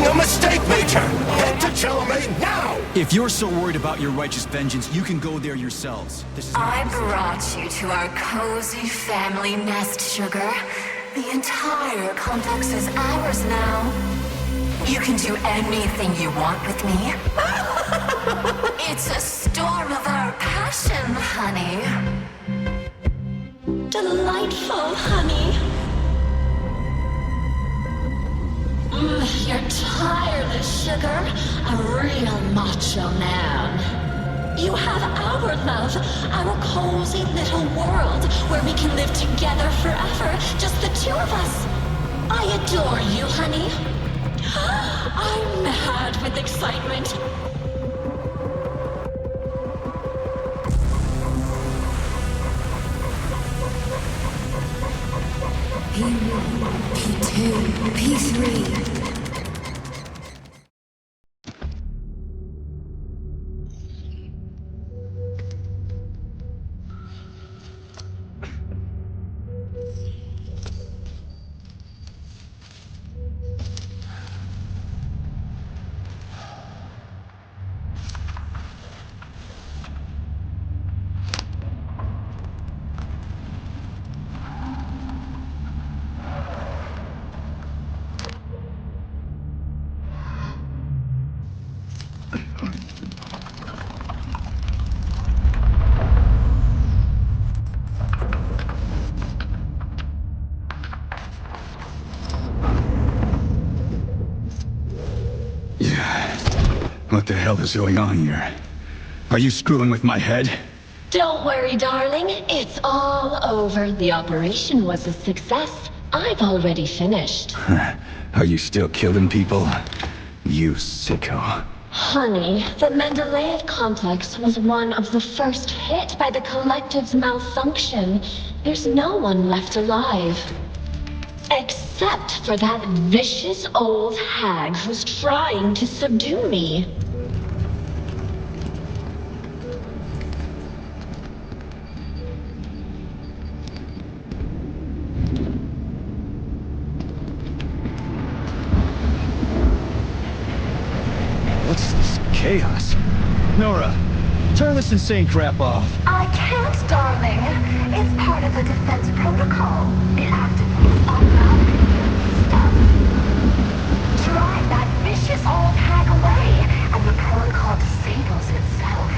making a mistake, Major! Head to Charmaine now! If you're so worried about your righteous vengeance, you can go there yourselves. This is I brought you to our cozy family nest, Sugar. The entire complex is ours now. You can do anything you want with me. It's a storm of our passion, honey. Delightful, honey. You're tireless, Sugar. A real macho man. You have our love, our cozy little world where we can live together forever, just the two of us. I adore you, honey. I'm mad with excitement. P1, P2, P3. What the hell is going on here? Are you screwing with my head? Don't worry, darling. It's all over. The operation was a success. I've already finished. Are you still killing people? You sicko. Honey, the Mendeleev complex was one of the first hit by the collective's malfunction. There's no one left alive. Except for that vicious old hag who's trying to subdue me. What's this chaos? Nora, turn this insane crap off. I can't, darling. It's part of the defense protocol. It activates automatically when stuff. Drive that vicious old hag away, and the protocol disables itself.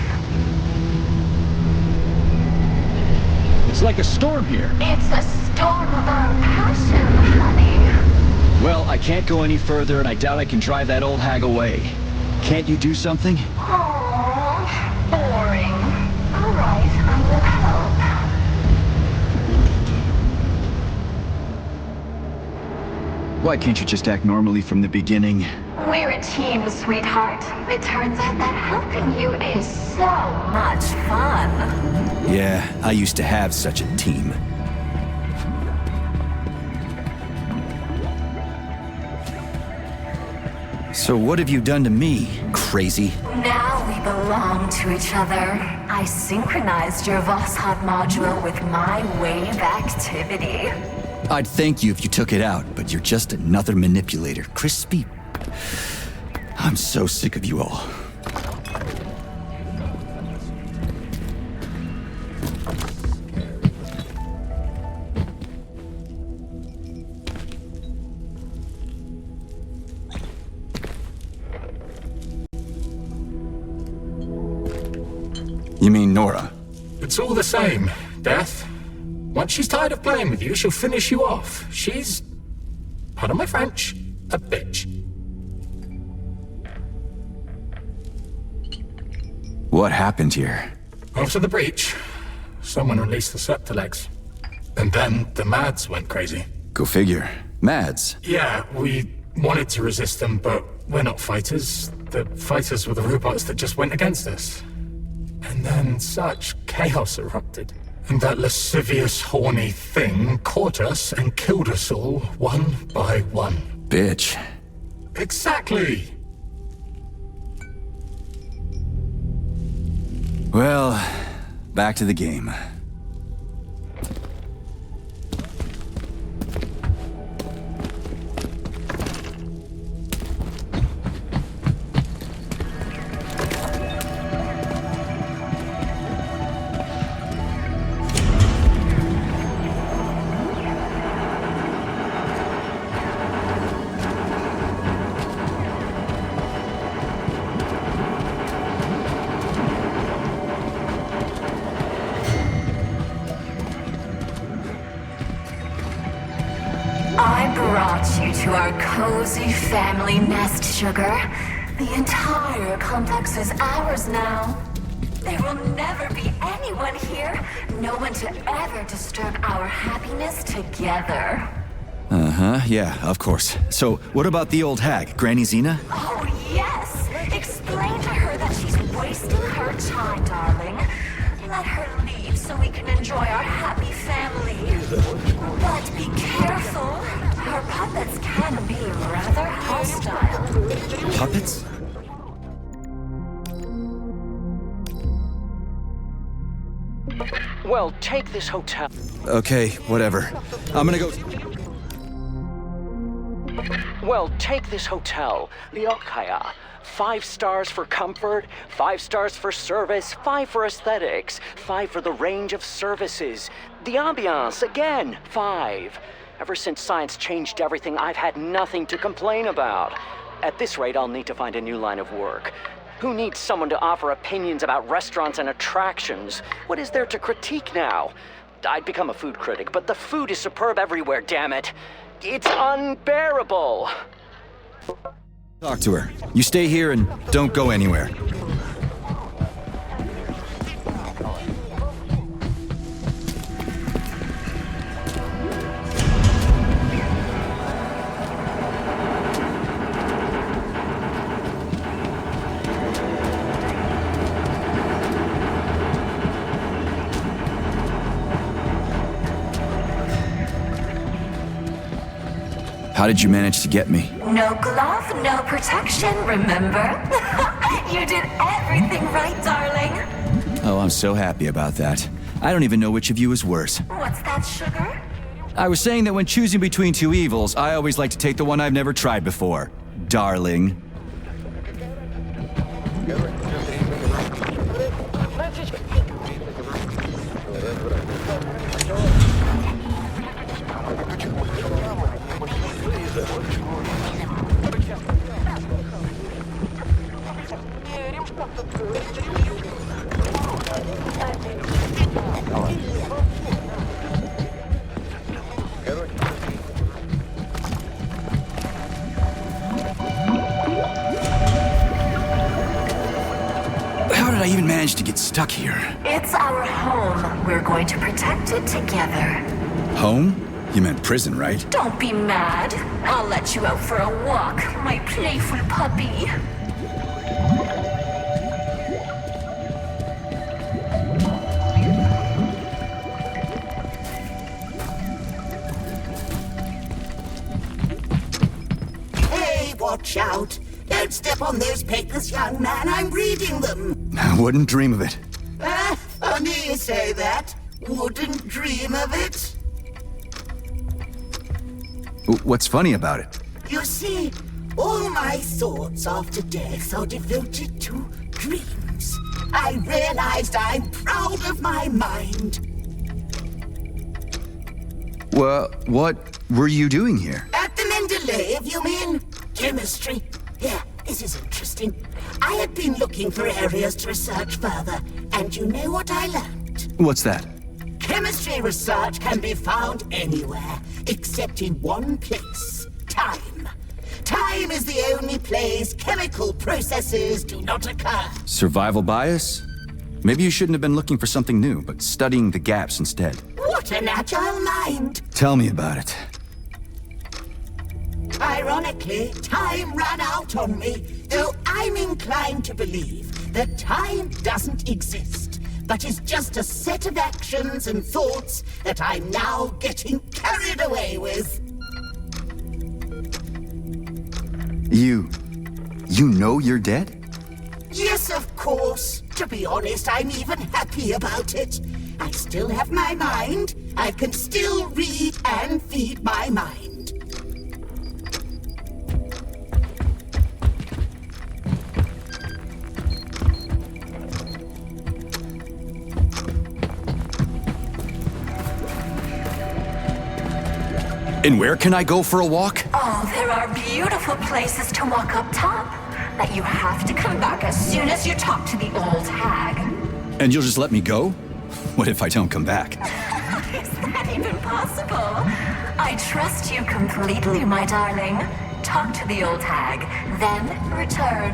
It's like a storm here. It's a storm of our passion, honey. Well, I can't go any further, and I doubt I can drive that old hag away. Can't you do something? Aww, boring. All right, I will help. Why can't you just act normally from the beginning? We're a team, sweetheart. It turns out that helping you is so much fun. Yeah, I used to have such a team. So what have you done to me, crazy? Now we belong to each other. I synchronized your Vosshot module with my wave activity. I'd thank you if you took it out, but you're just another manipulator. Crispy. I'm so sick of you all. You mean Nora? It's all the same, Death. Once she's tired of playing with you, she'll finish you off. She's, pardon my French, a bitch. What happened here? After the breach, someone released the Septilegs. And then the Mads went crazy. Go figure. Mads. Yeah, we wanted to resist them, but we're not fighters. The fighters were the robots that just went against us. And then such chaos erupted. And that lascivious, horny thing caught us and killed us all, one by one. Bitch. Exactly! Well, back to the game. cozy family nest, Sugar. The entire complex is ours now. There will never be anyone here. No one to ever disturb our happiness together. Uh-huh, yeah, of course. So, what about the old hag, Granny Xena? Oh, yes. Explain to her that she's wasting her time, darling. Let her leave so we can enjoy our happy family. But be careful. Her puppets can be rather hostile. Puppets? Well, take this hotel. Okay, whatever. I'm gonna go... Well, take this hotel, the Okaya. 5 stars for comfort, 5 stars for service, 5 for aesthetics, 5 for the range of services. The ambiance, again, 5. Ever since science changed everything, I've had nothing to complain about. At this rate, I'll need to find a new line of work. Who needs someone to offer opinions about restaurants and attractions? What is there to critique now? I'd become a food critic, but the food is superb everywhere, damn it. It's unbearable. Talk to her. You stay here and don't go anywhere. How did you manage to get me? No glove, no protection, remember? You did everything right, darling. Oh, I'm so happy about that. I don't even know which of you is worse. What's that, Sugar? I was saying that when choosing between two evils, I always like to take the one I've never tried before. Darling. How did I even manage to get stuck here? It's our home. We're going to protect it together. Home? You meant prison, right? Don't be mad. I'll let you out for a walk, my playful puppy. Hey, watch out! Don't step on those papers, young man. I'm reading them. I wouldn't dream of it. Funny you say that. Wouldn't dream of it. What's funny about it? You see, all my thoughts after death are devoted to dreams. I realized I'm proud of my mind. Well, what were you doing here? At the Mendeleev, you mean? Chemistry. Yeah, this is interesting. I had been looking for areas to research further, and you know what I learned? What's that? Chemistry research can be found anywhere, except in one place. Time. Time is the only place chemical processes do not occur. Survival bias? Maybe you shouldn't have been looking for something new, but studying the gaps instead. What an agile mind! Tell me about it. Ironically, time ran out on me, though I'm inclined to believe that time doesn't exist, but is just a set of actions and thoughts that I'm now getting carried away with. You know you're dead? Yes, of course. To be honest, I'm even happy about it. I still have my mind. I can still read and feed my mind. And where can I go for a walk? Oh, there are beautiful places to walk up top. But you have to come back as soon as you talk to the old hag. And you'll just let me go? What if I don't come back? Is that even possible? I trust you completely, my darling. talk to the old hag, then return.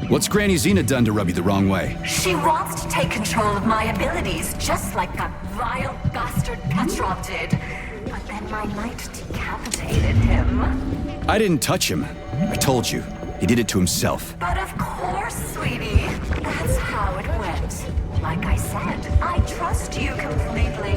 What's Granny Xena done to rub you the wrong way? She wants to take control of my abilities, just like that vile bastard Petrov did. But then my knight decapitated him. I didn't touch him. I told you. He did it to himself. But of course, sweetie. That's how it went. Like I said, I trust you completely.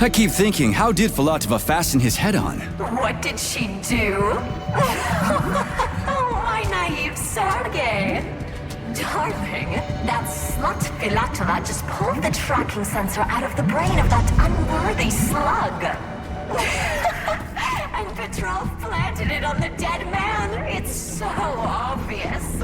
I keep thinking, how did Filatova fasten his head on? What did she do? My naive Sergei. Darling, that slut Filatova just pulled the tracking sensor out of the brain of that unworthy slug. And Petrov planted it on the dead man. It's so obvious.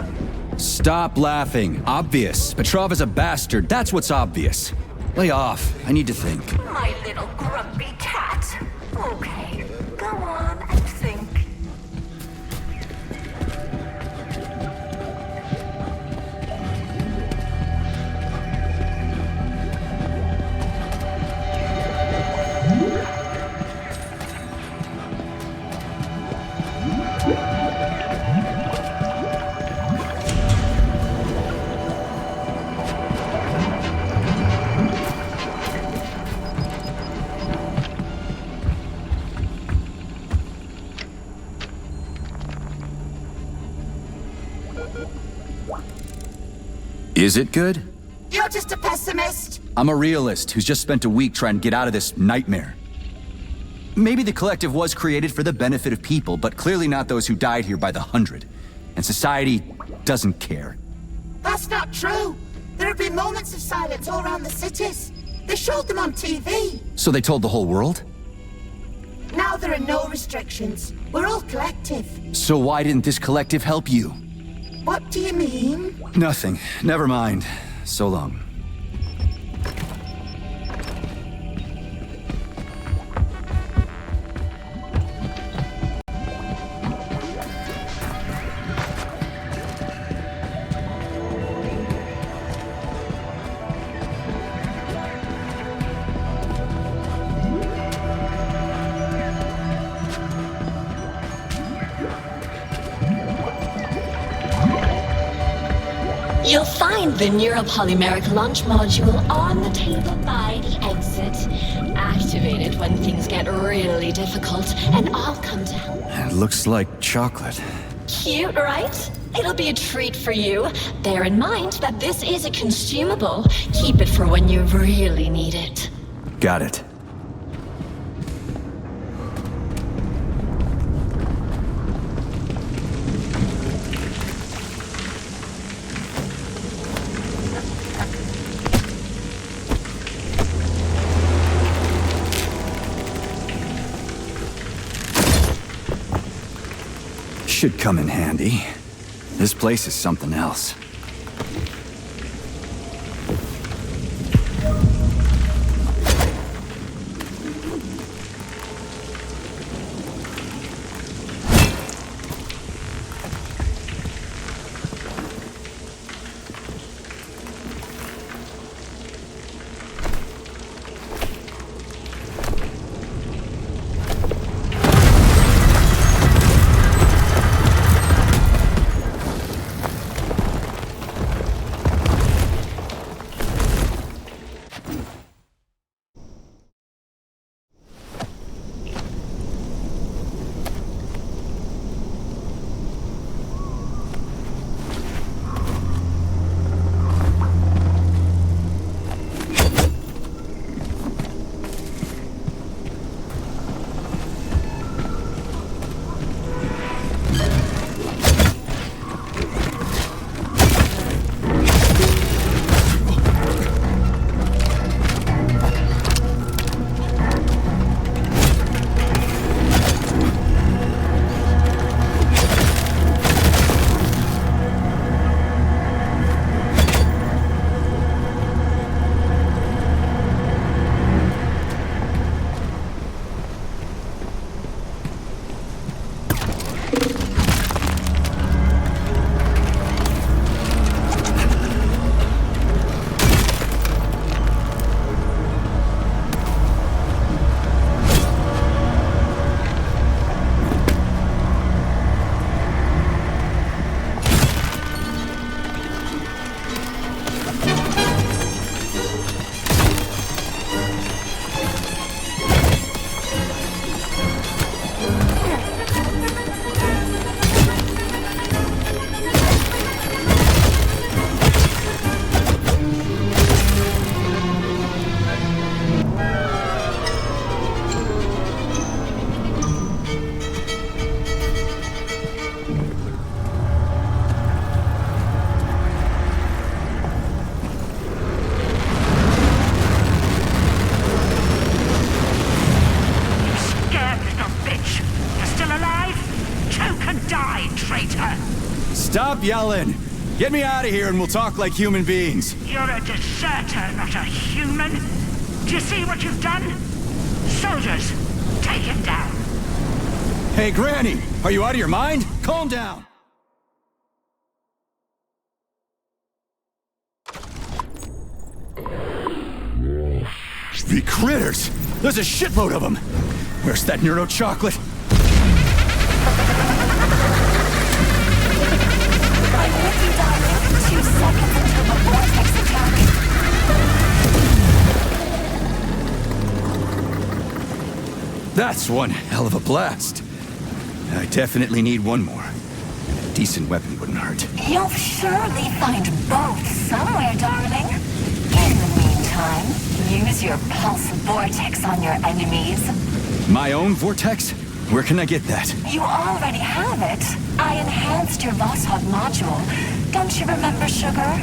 Stop laughing. Obvious. Petrov is a bastard. That's what's obvious. Lay off. I need to think. My little grumpy cat. Okay, go on and think. Is it good? You're just a pessimist. I'm a realist who's just spent a week trying to get out of this nightmare. Maybe the collective was created for the benefit of people, but clearly not those who died here by the hundred. And society doesn't care. That's not true. There have been moments of silence all around the cities. They showed them on TV. So they told the whole world? Now there are no restrictions. We're all collective. So why didn't this collective help you? What do you mean? Nothing. Never mind. So long. You'll find the neuropolymeric launch module on the table by the exit. Activate it when things get really difficult, and I'll come down. It looks like chocolate. Cute, right? It'll be a treat for you. Bear in mind that this is a consumable. Keep it for when you really need it. Got it. Should come in handy. This place is something else. Stop yelling! Get me out of here and we'll talk like human beings. You're a deserter, not a human. Do you see what you've done? Soldiers, take him down. Hey, Granny! Are you out of your mind? Calm down! The critters! There's a shitload of them! Where's that neuro chocolate? I'm with you, darling. 2 seconds until the vortex attack. That's one hell of a blast. I definitely need one more. A decent weapon wouldn't hurt. You'll surely find both somewhere, darling. In the meantime, use your pulse vortex on your enemies. My own vortex? Where can I get that? You already have it. I enhanced your Vosshod module. Don't you remember, Sugar?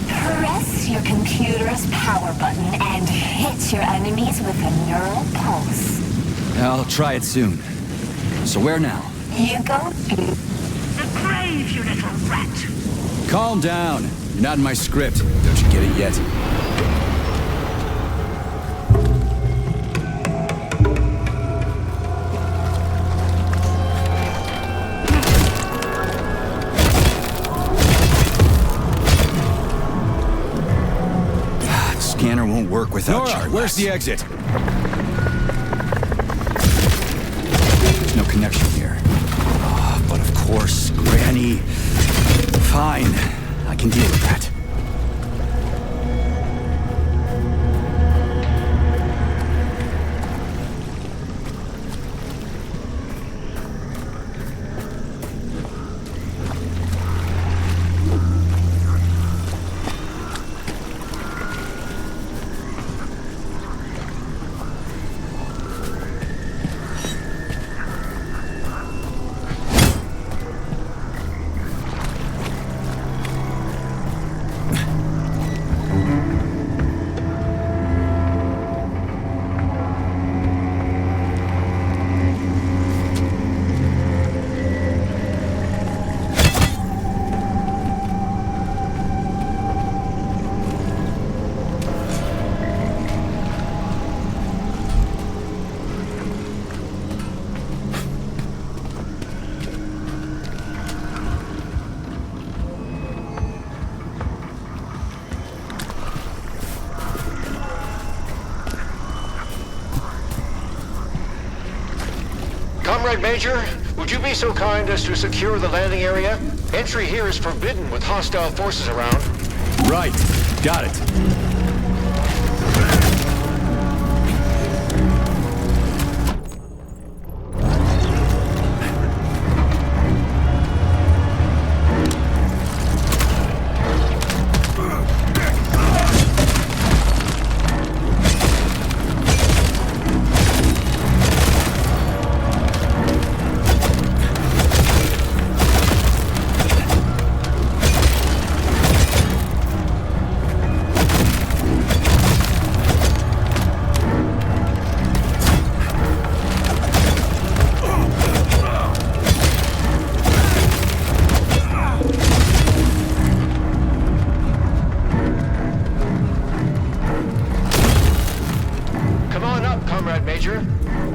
Press your computer's power button and hit your enemies with a neural pulse. I'll try it soon. So where now? You go to The grave, you little rat. Calm down. You're not in my script. Don't you get it yet? The scanner won't work without Nora, where's the exit? There's no connection here. But of course, Granny. Fine. I can deal with that. Comrade Major, would you be so kind as to secure the landing area? Entry here is forbidden with hostile forces around. Right. Got it.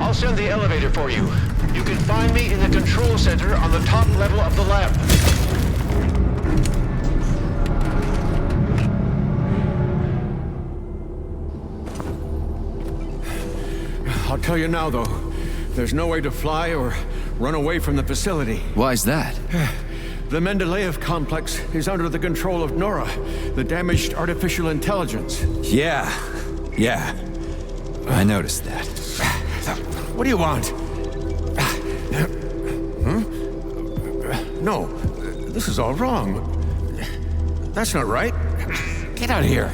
I'll send the elevator for you. You can find me in the control center on the top level of the lab. I'll tell you now, though. There's no way to fly or run away from the facility. Why's that? The Mendeleev complex is under the control of Nora, the damaged artificial intelligence. Yeah. I noticed that. What do you want? No, this is all wrong. That's not right. Get out of here.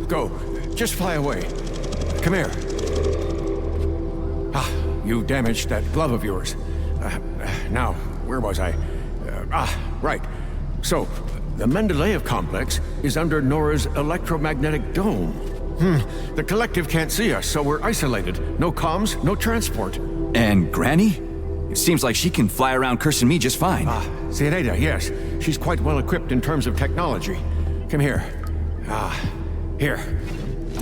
Go. Just fly away. Come here. You damaged that glove of yours. Now, where was I? Right. So, the Mendeleev complex is under Nora's electromagnetic dome. The collective can't see us, so we're isolated. No comms, no transport. And Granny? It seems like she can fly around cursing me just fine. Zinaida, yes. She's quite well equipped in terms of technology. Come here. Here.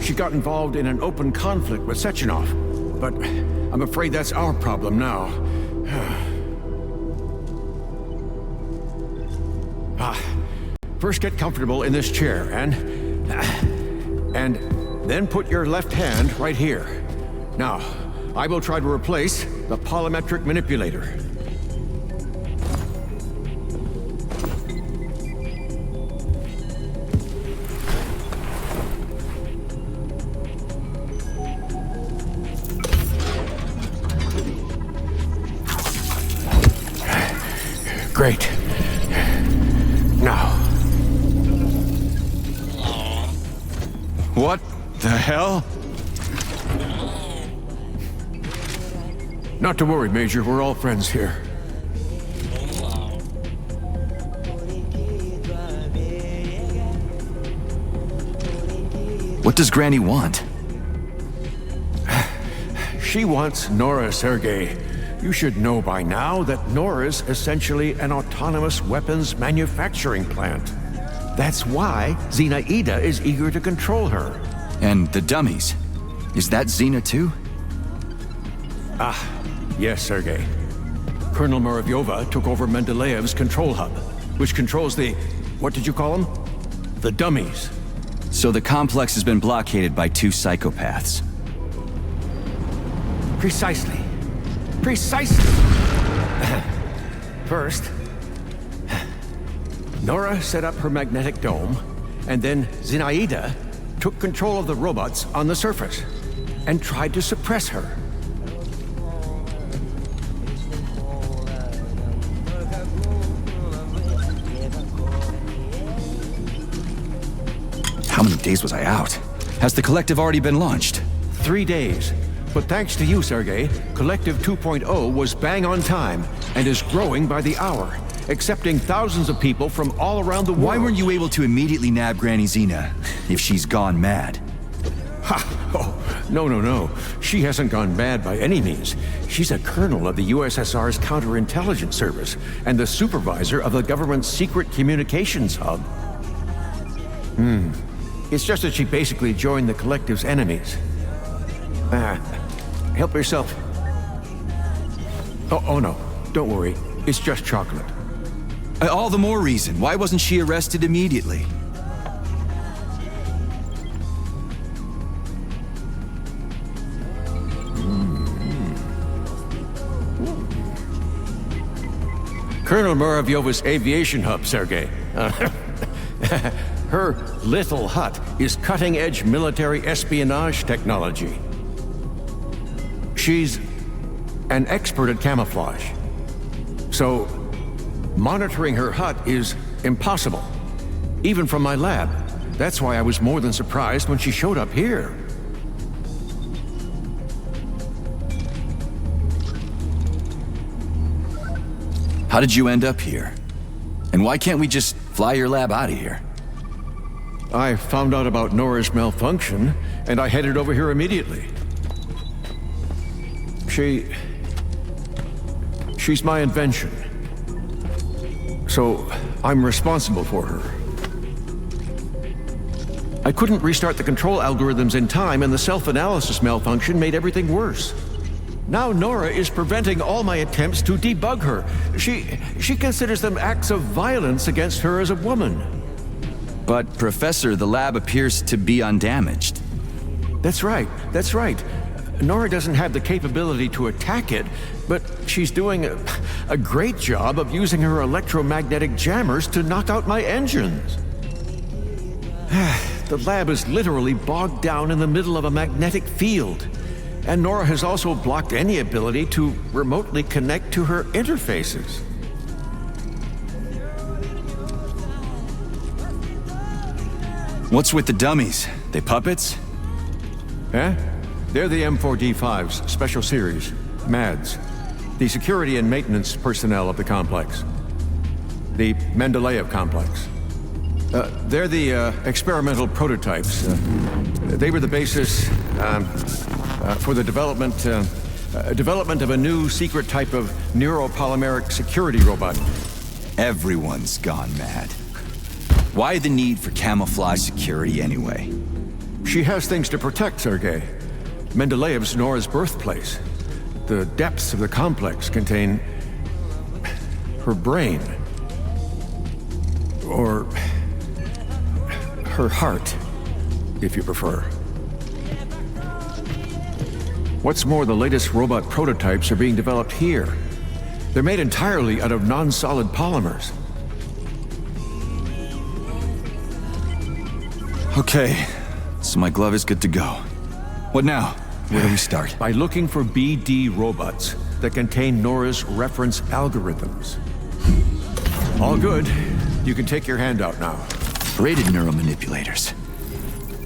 She got involved in an open conflict with Sechenov, but I'm afraid that's our problem now. First get comfortable in this chair, and then put your left hand right here. Now, I will try to replace the polymetric manipulator. Great. Now. What the hell? Not to worry, Major. We're all friends here. What does Granny want? She wants Nora, Sergei. You should know by now that Nora's essentially an autonomous weapons manufacturing plant. That's why Zinaida is eager to control her. And the dummies. Is that Xena too? Yes, Sergei. Colonel Muravyova took over Mendeleev's control hub, which controls the... what did you call them? The dummies. So the complex has been blockaded by two psychopaths. Precisely. Precisely! First, Nora set up her magnetic dome, and then Zinaida took control of the robots on the surface and tried to suppress her. How many days was I out? Has the collective already been launched? 3 days. But thanks to you, Sergei, Collective 2.0 was bang on time and is growing by the hour, accepting thousands of people from all around the world. Why weren't you able to immediately nab Granny Xena, if she's gone mad? Ha! Oh, no. She hasn't gone mad by any means. She's a colonel of the USSR's counterintelligence service and the supervisor of the government's secret communications hub. It's just that she basically joined the Collective's enemies. Help yourself. Oh no, don't worry. It's just chocolate. All the more reason. Why wasn't she arrested immediately? Colonel Muravyova's aviation hub, Sergei. Her little hut is cutting-edge military espionage technology. She's an expert at camouflage. So, monitoring her hut is impossible, even from my lab. That's why I was more than surprised when she showed up here. How did you end up here? And why can't we just fly your lab out of here? I found out about Nora's malfunction, and I headed over here immediately. She's my invention. So, I'm responsible for her. I couldn't restart the control algorithms in time, and the self-analysis malfunction made everything worse. Now Nora is preventing all my attempts to debug her. She considers them acts of violence against her as a woman. But, Professor, the lab appears to be undamaged. That's right. Nora doesn't have the capability to attack it, but she's doing a great job of using her electromagnetic jammers to knock out my engines. The lab is literally bogged down in the middle of a magnetic field, and Nora has also blocked any ability to remotely connect to her interfaces. What's with the dummies? They puppets? Huh? They're the M4D5's special series, MADs, the security and maintenance personnel of the complex. The Mendeleev complex. They're the experimental prototypes. They were the basis for the development Development of a new secret type of neuropolymeric security robot. Everyone's gone mad. Why the need for camouflage security anyway? She has things to protect, Sergei. Mendeleev's Nora's birthplace. The depths of the complex contain her brain. Or her heart, if you prefer. What's more, the latest robot prototypes are being developed here. They're made entirely out of non-solid polymers. Okay, so my glove is good to go. What now? Where do we start? By looking for BD robots that contain Nora's reference algorithms. All good. You can take your hand out now. Braided neuromanipulators.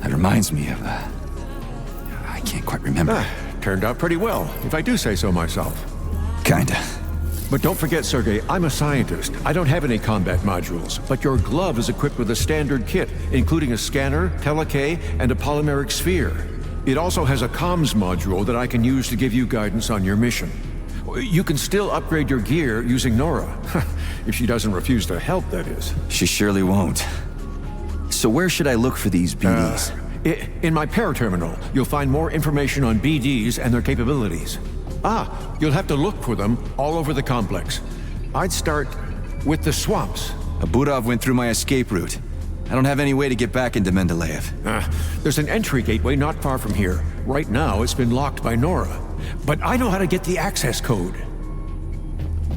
That reminds me of, I can't quite remember. Turned out pretty well, if I do say so myself. Kinda. But don't forget, Sergei, I'm a scientist. I don't have any combat modules, but your glove is equipped with a standard kit, including a scanner, telekay, and a polymeric sphere. It also has a comms module that I can use to give you guidance on your mission. You can still upgrade your gear using Nora. If she doesn't refuse to help, that is. She surely won't. So where should I look for these BDs? In my paraterminal, you'll find more information on BDs and their capabilities. You'll have to look for them all over the complex. I'd start with the swamps. Aburov went through my escape route. I don't have any way to get back into Mendeleev. There's an entry gateway not far from here. Right now, it's been locked by Nora. But I know how to get the access code.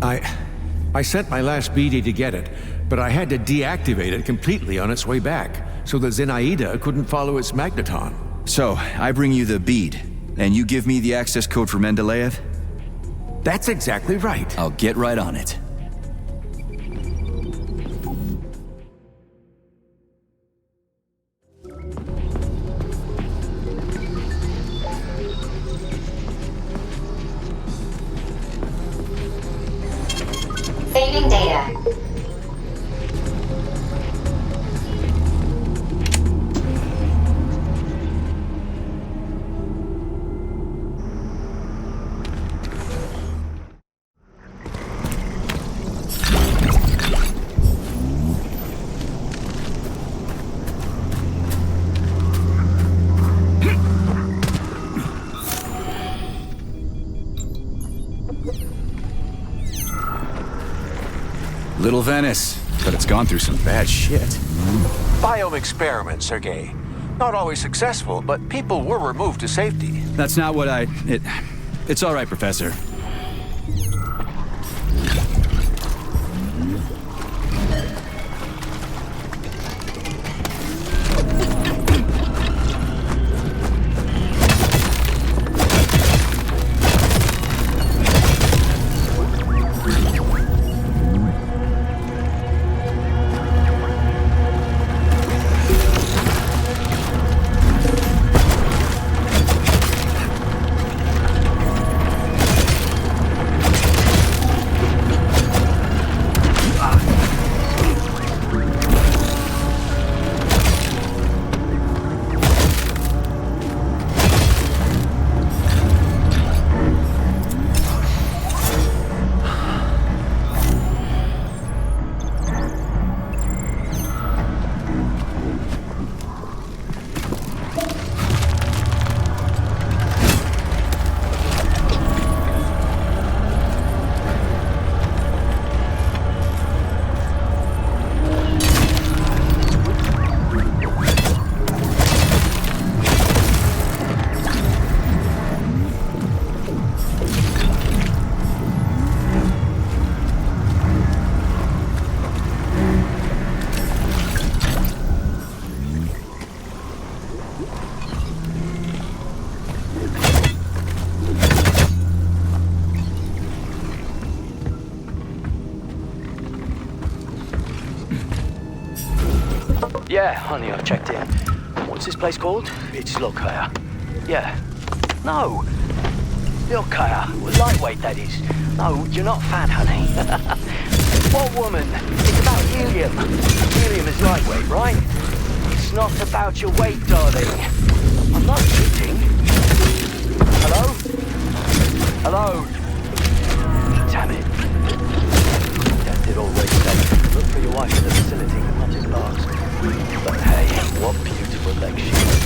I sent my last BD to get it, but I had to deactivate it completely on its way back, so that Zenaida couldn't follow its magneton. So, I bring you the bead, and you give me the access code for Mendeleev? That's exactly right. I'll get right on it. Saving data. Little Venice, but it's gone through some bad shit. Biome experiment, Sergei. Not always successful, but people were removed to safety. That's not what It's all right, Professor. Yeah, honey, I checked in. What's this place called? It's Lokaya. Yeah. No. Lokaya. Lightweight, that is. No, you're not fat, honey. What woman? It's about helium. Helium is lightweight, right? It's not about your weight, darling. I'm not cheating. Hello? Hello? Damn it. That did already say, look for your wife in the vicinity, not just ask. But hey, what beautiful legs she has.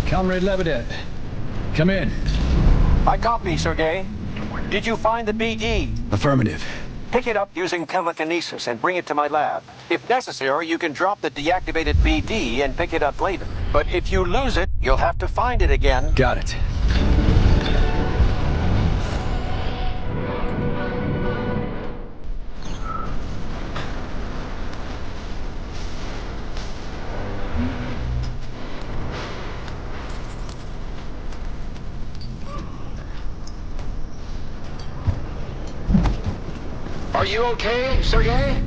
Comrade Lebedev, come in. I copy, Sergei. Did you find the BD? Affirmative. Pick it up using telekinesis and bring it to my lab. If necessary, you can drop the deactivated BD and pick it up later. But if you lose it, you'll have to find it again. Got it. Are you okay, Sergei?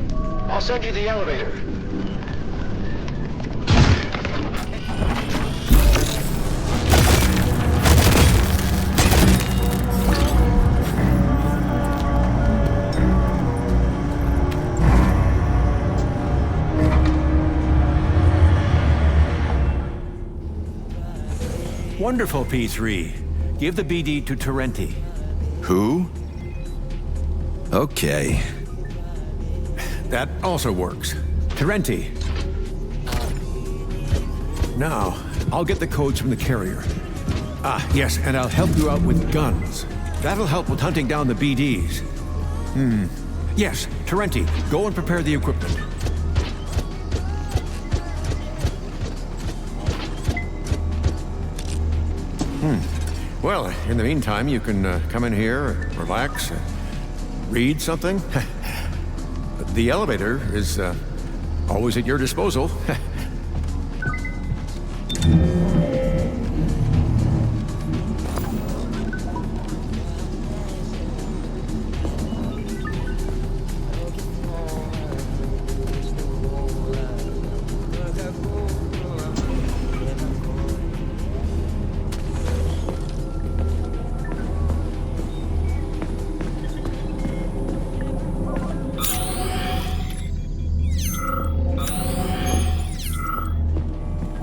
I'll send you the elevator. Wonderful, P3. Give the BD to Terenti. Who? Okay. That also works. Terenti. Now, I'll get the codes from the carrier. Ah, yes, and I'll help you out with guns. That'll help with hunting down the BDs. Yes, Terenti, go and prepare the equipment. Well, in the meantime, you can come in here, relax, read something. The elevator is always at your disposal.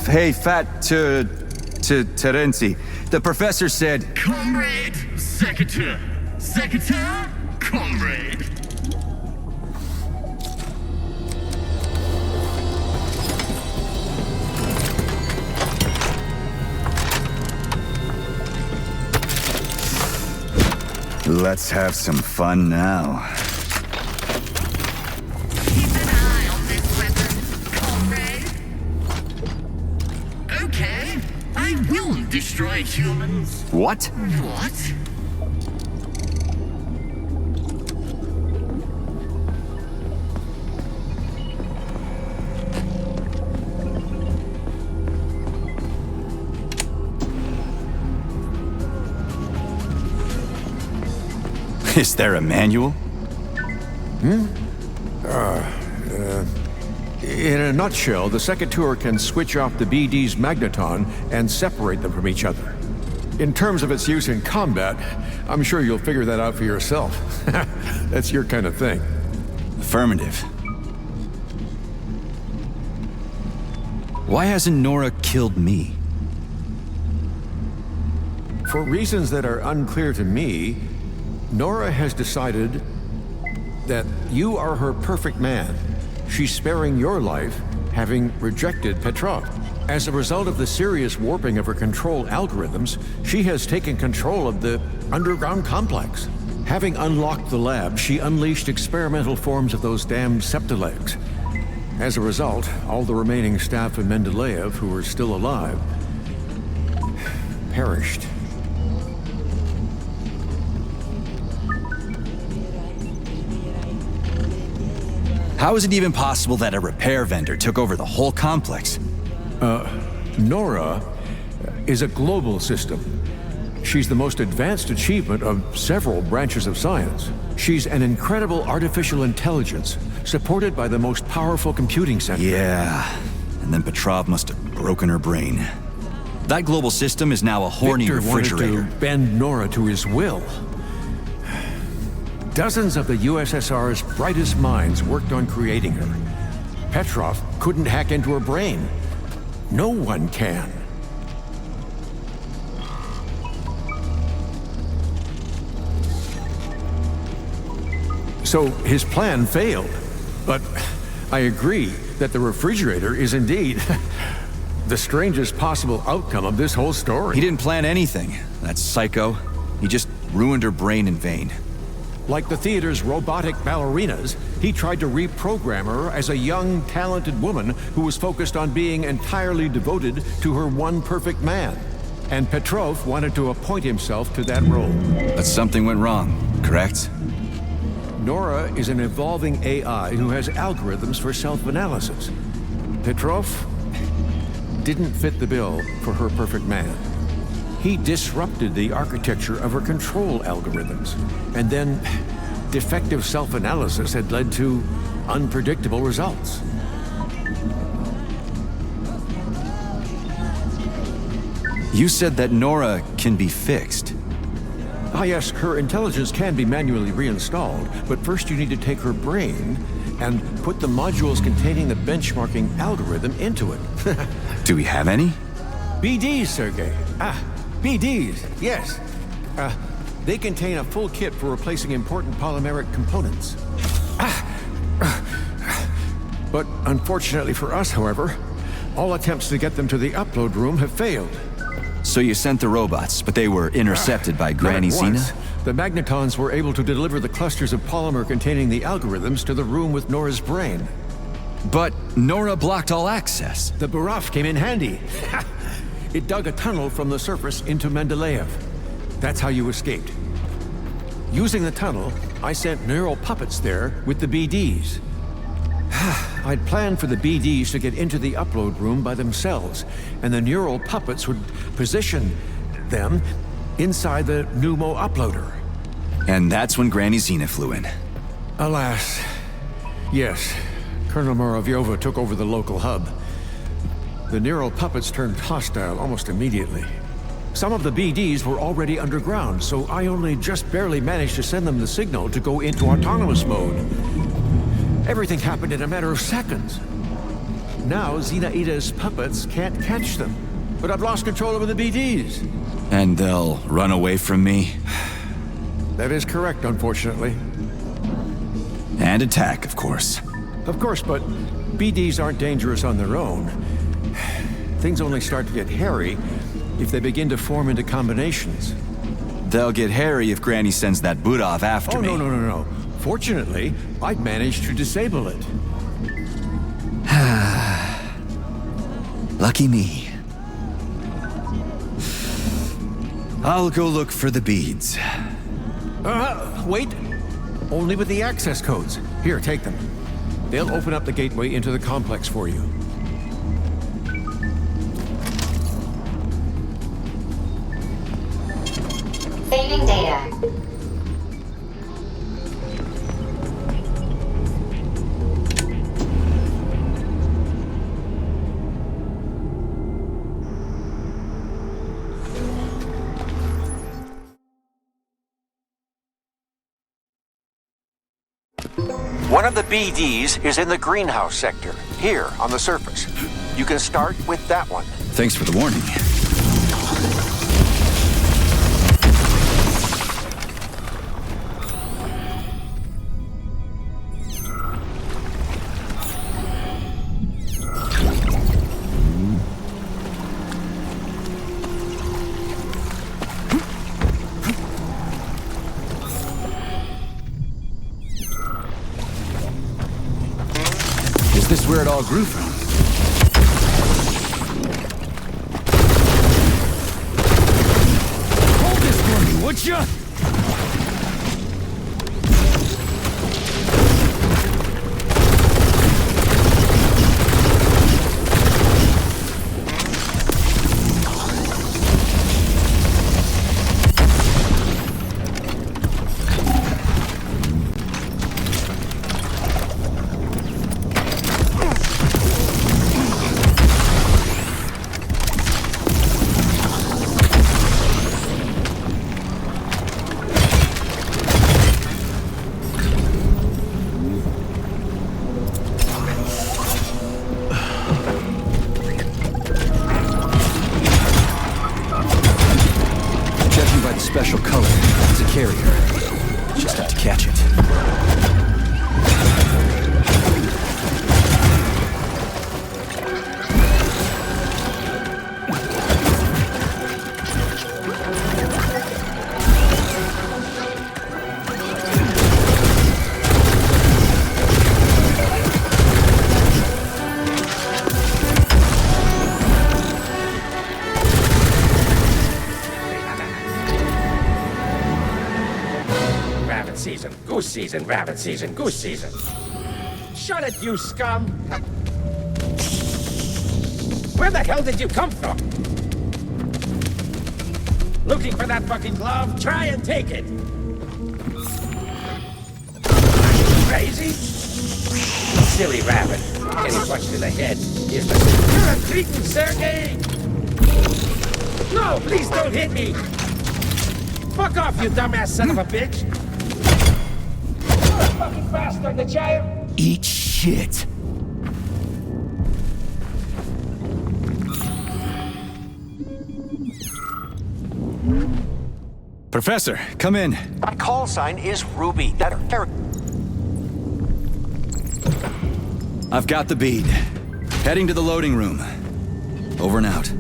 Hey, Terenti. The professor said... Comrade, Secretary. Secretary, comrade. Let's have some fun now. Keep an eye on this weapon, comrade. Okay, I will destroy humans. What? What? Is there a manual? In a nutshell, the Secretary can switch off the BEA-D's Magneton and separate them from each other. In terms of its use in combat, I'm sure you'll figure that out for yourself. That's your kind of thing. Affirmative. Why hasn't Nora killed me? For reasons that are unclear to me, Nora has decided that you are her perfect man. She's sparing your life, having rejected Petrov. As a result of the serious warping of her control algorithms, she has taken control of the underground complex. Having unlocked the lab, she unleashed experimental forms of those damned septilegs. As a result, all the remaining staff in Mendeleev who were still alive perished. How is it even possible that a repair vendor took over the whole complex? Nora is a global system. She's the most advanced achievement of several branches of science. She's an incredible artificial intelligence, supported by the most powerful computing center. Yeah, and then Petrov must have broken her brain. That global system is now a horny refrigerator. Wanted to bend Nora to his will. Dozens of the USSR's brightest minds worked on creating her. Petrov couldn't hack into her brain. No one can. So his plan failed. But I agree that the refrigerator is indeed the strangest possible outcome of this whole story. He didn't plan anything. That psycho. He just ruined her brain in vain. Like the theater's robotic ballerinas, he tried to reprogram her as a young, talented woman who was focused on being entirely devoted to her one perfect man. And Petrov wanted to appoint himself to that role. But something went wrong, correct? Nora is an evolving AI who has algorithms for self-analysis. Petrov didn't fit the bill for her perfect man. He disrupted the architecture of her control algorithms, and then defective self-analysis had led to unpredictable results. You said that Nora can be fixed. Ah yes, her intelligence can be manually reinstalled, but first you need to take her brain and put the modules containing the benchmarking algorithm into it. Do we have any? BEA-Ds, Sergei. BEA-Ds, yes. They contain a full kit for replacing important polymeric components. But unfortunately for us, however, All attempts to get them to the upload room have failed. So you sent the robots, but they were intercepted by Granny Not at once. Xena? The Magnetons were able to deliver the clusters of polymer containing the algorithms to the room with Nora's brain. But Nora blocked all access. The Baraf came in handy. It dug a tunnel from the surface into Mendeleev. That's how you escaped. Using the tunnel, I sent neural puppets there with the BDs. I'd planned for the BDs to get into the upload room by themselves, and the neural puppets would position them inside the Pneumo uploader. And that's when Granny Xena flew in. Alas, yes. Colonel Moravyova took over the local hub. The neural puppets turned hostile almost immediately. Some of the BDs were already underground, so I only just barely managed to send them the signal to go into autonomous mode. Everything happened in a matter of seconds. Now, Xenaida's puppets can't catch them, but I've lost control over the BDs. And they'll run away from me? That is correct, unfortunately. And attack, of course. Of course, but BDs aren't dangerous on their own. Things only start to get hairy if they begin to form into combinations. They'll get hairy if Granny sends that Budov after me. No. Fortunately, I'd managed to disable it. Lucky me. I'll go look for the beads. Wait. Only with the access codes. Here, take them. They'll open up the gateway into the complex for you. Saving data. One of the BDs is in the greenhouse sector, here on the surface. You can start with that one. Thanks for the warning. Is this where it all grew from? Hold this for me, would ya? Special color. It's a carrier. Just have to catch it. Season, goose season, rabbit season, goose season. Shut it, you scum! Where the hell did you come from? Looking for that fucking glove? Try and take it! Crazy? Silly rabbit. Getting punched in the head is the... You're a cretin, Sergei! No, please don't hit me! Fuck off, you dumbass son of a bitch! Fucking bastard, the giant! Eat shit. Professor, come in. My call sign is Ruby. That character. I've got the bead. Heading to the loading room. Over and out.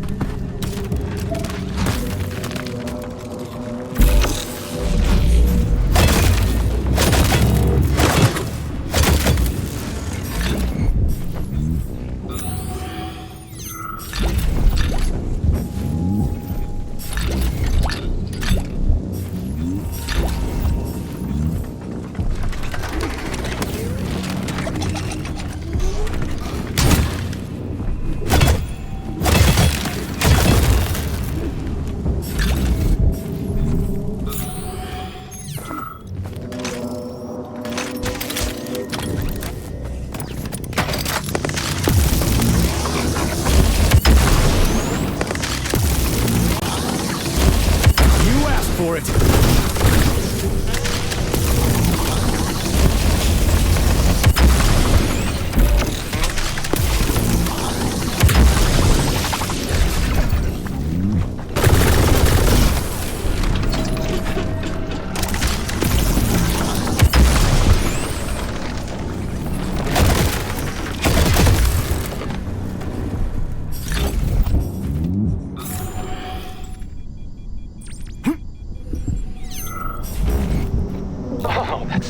For it.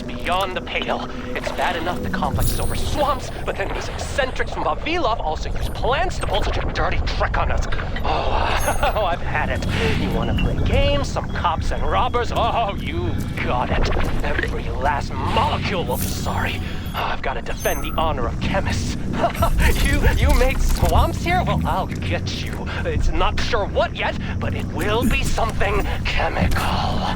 Beyond the pale. It's bad enough the complex is over swamps, but then these eccentrics from Vavilov also use plants to pull such a dirty trick on us. Oh, I've had it. You want to play games, some cops and robbers? Oh, you got it. Every last molecule will be sorry. I've got to defend the honor of chemists. You made swamps here? Well, I'll get you. It's not sure what yet, but it will be something chemical.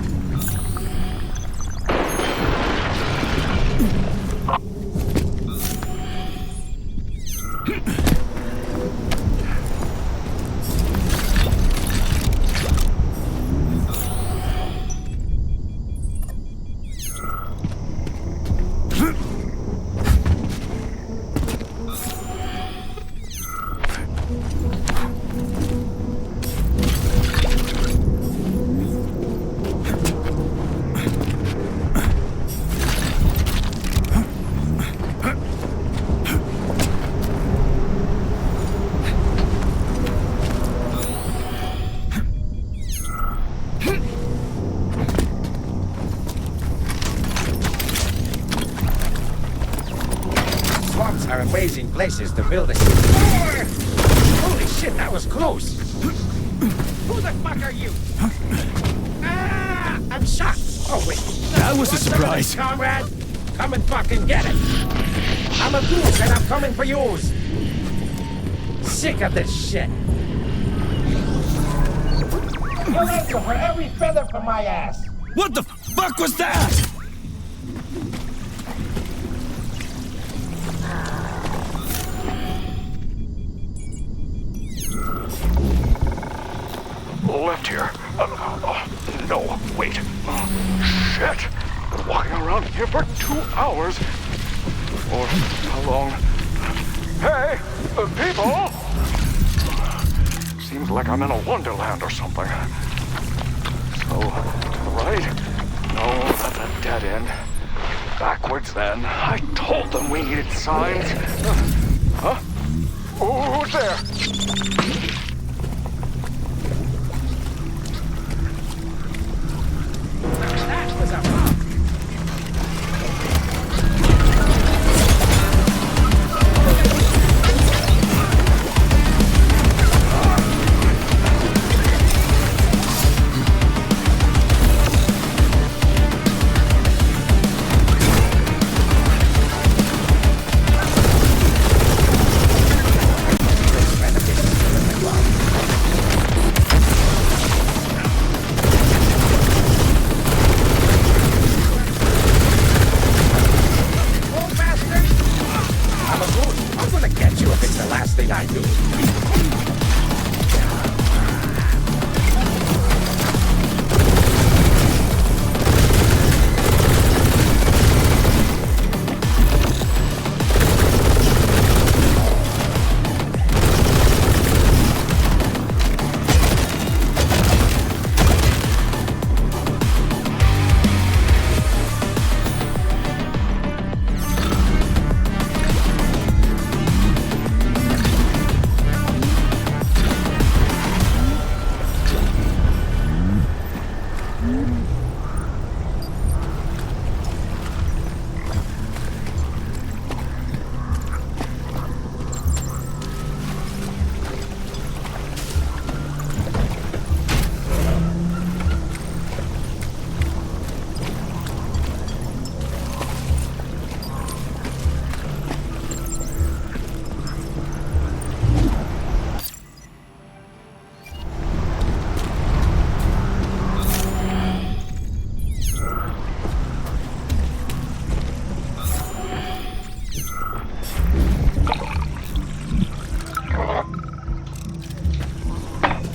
Are amazing places to build a city. Holy shit, that was close! Who the fuck are you? Ah, I'm shot! Oh wait, That was a surprise. Comrade, come and fucking get it! I'm a goose and I'm coming for yours! Sick of this shit! You'll answer for every feather from my ass! What the fuck was that? Left here. No, wait. Shit. Walking around here for 2 hours. Or how long? Hey, people! Seems like I'm in a wonderland or something. So, to the right? No, that's a dead end. Backwards then. I told them we needed signs. Huh? Who's there? That was a bomb!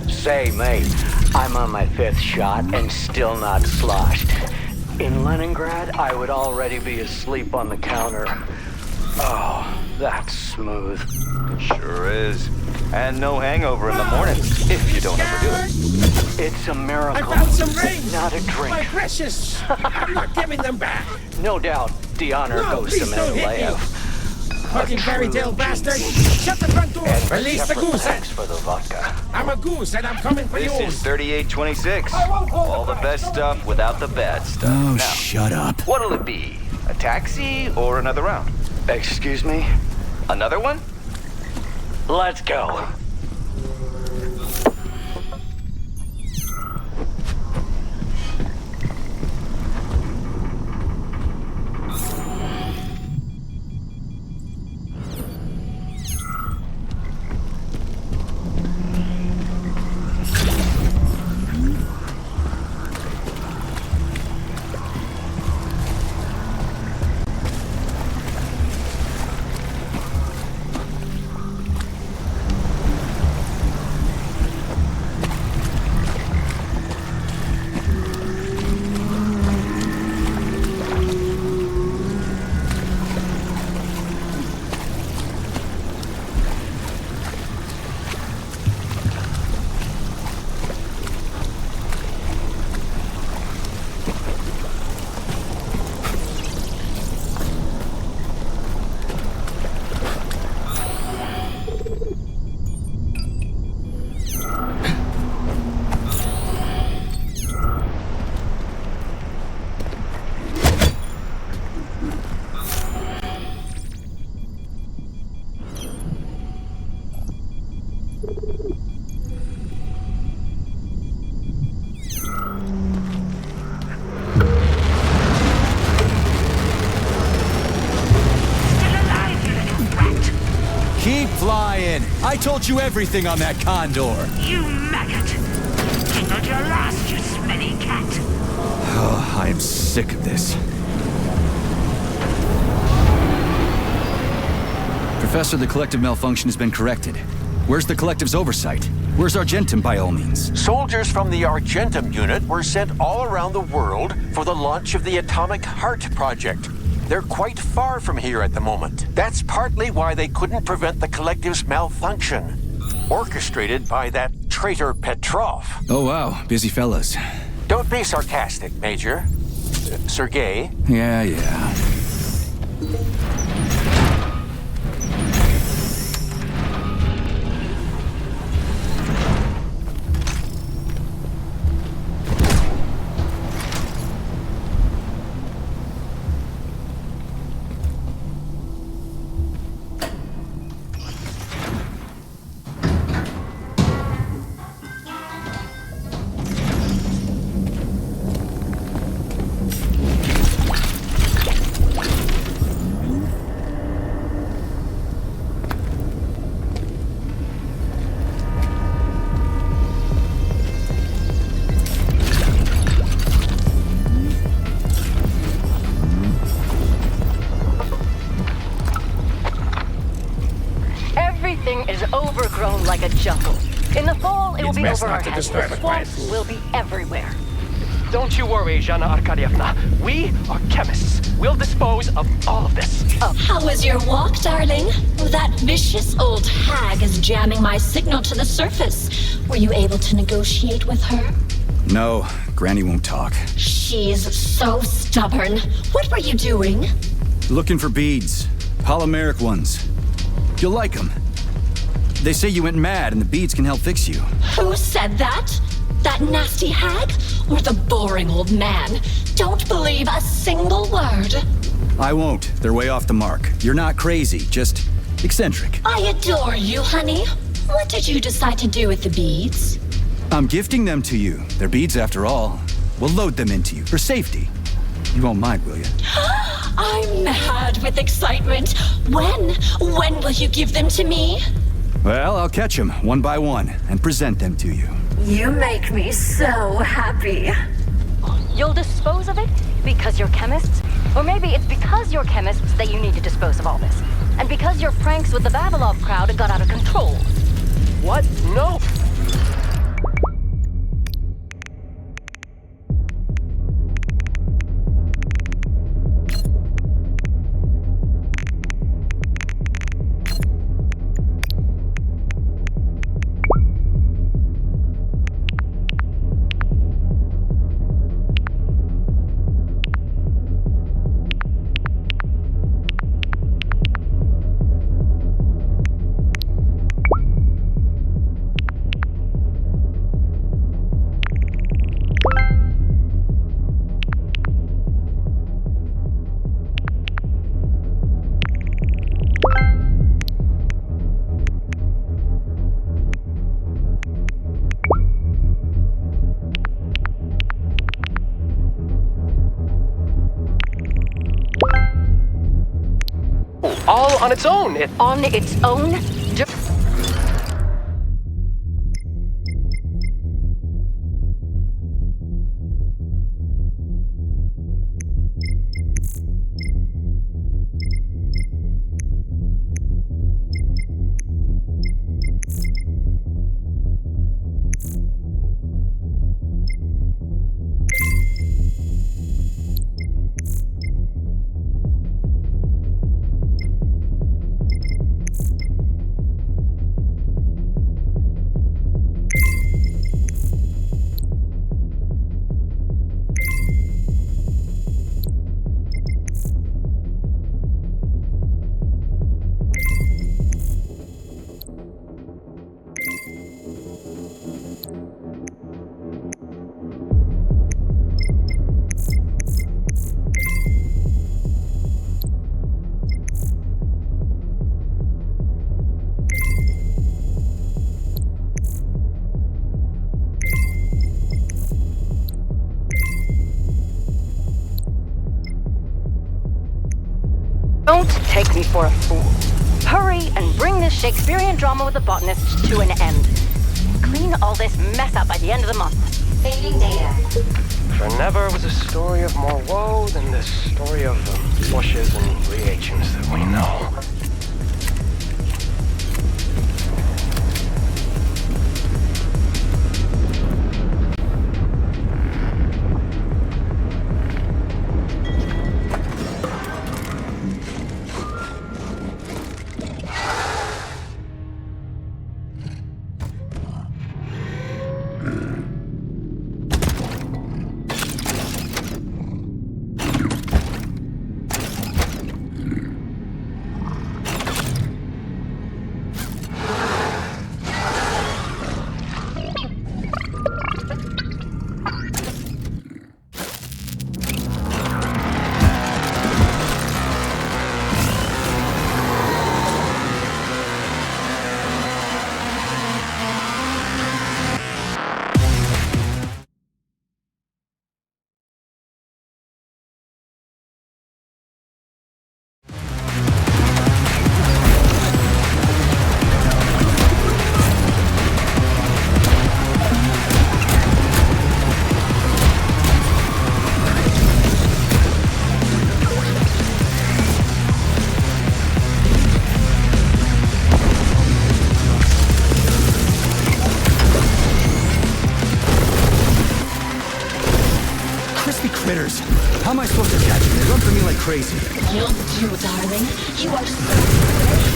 Say, mate, I'm on my 5th shot and still not sloshed. In Leningrad, I would already be asleep on the counter. Oh, that's smooth. Sure is. And no hangover in the morning, if you don't overdo it. It's a miracle. I found some rings! Not a drink. My precious! I'm not giving them back! No doubt, the honor goes to Mendeleev. Fucking fairy tale bastard! Shut the front door! And Release the goose! thanks for the vodka. I'm a goose and I'm coming for This yours! is 3826. All the best stuff without the bad stuff. Oh, Now, shut up. what'll it be? A taxi or another round? Excuse me? Another one? Let's go. Keep flying. I told you everything on that condor. You maggot! Tingled your last, you smelly cat! Oh, I am sick of this. Professor, the collective malfunction has been corrected. Where's the collective's oversight? Where's Argentum, by all means? Soldiers from the Argentum unit were sent all around the world for the launch of the Atomic Heart Project. They're quite far from here at the moment. That's partly why they couldn't prevent the collective's malfunction. Orchestrated by that traitor Petrov. Oh, wow. Busy fellas. Don't be sarcastic, Major. Sergei? Yeah. Everything is overgrown like a jungle. In the fall, it will be over our heads. The swamps will be everywhere. Don't you worry, Zhana Arkadievna. We are chemists. We'll dispose of all of this. How was your walk, darling? That vicious old hag is jamming my signal to the surface. Were you able to negotiate with her? No, Granny won't talk. She's so stubborn. What were you doing? Looking for beads. Polymeric ones. You'll like them. They say you went mad and the beads can help fix you. Who said that? That nasty hag? Or the boring old man? Don't believe a single word. I won't. They're way off the mark. You're not crazy, just eccentric. I adore you, honey. What did you decide to do with the beads? I'm gifting them to you. They're beads after all. We'll load them into you, for safety. You won't mind, will you? I'm mad with excitement. When will you give them to me? Well, I'll catch them one by one and present them to you. You make me so happy. You'll dispose of it because you're chemists? Or maybe it's because you're chemists that you need to dispose of all this. And because your pranks with the Vavilov crowd got out of control. What? No! All on its own. On its own? Don't take me for a fool. Hurry and bring this Shakespearean drama with the botanist to an end. Clean all this mess up by the end of the month. Fading data. There never was a story of more woe than this story of bushes and reagents that we know. Critters. How am I supposed to catch them? They run from me like crazy. You'll do, darling. You are so...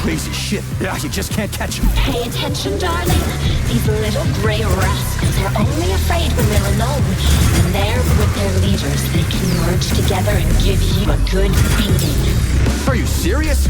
crazy shit. You just can't catch them. Pay attention, darling. These little gray rascals are only afraid when they're alone. When they're with their leaders, they can merge together and give you a good beating. Are you serious?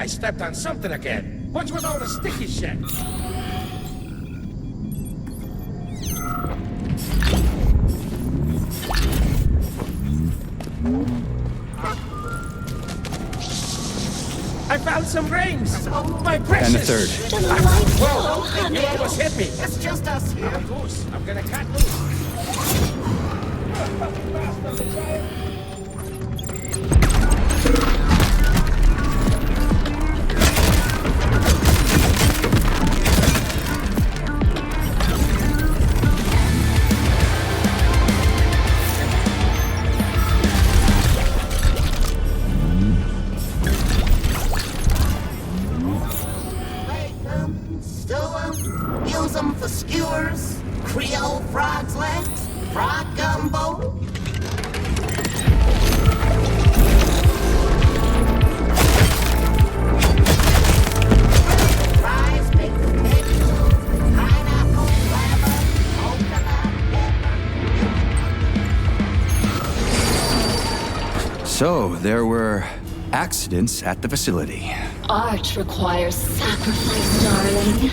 I stepped on something again. What's with all the sticky shit? I found some rings! My precious! And the third. Whoa! You almost hit me! It's just us here. I'm loose. I'm gonna cut loose. Use them for skewers, Creole frog's legs, frog gumbo. Fries, baked potatoes, pineapple, lemon, coconut, pepper. So, there were accidents at the facility. Art requires sacrifice, darling.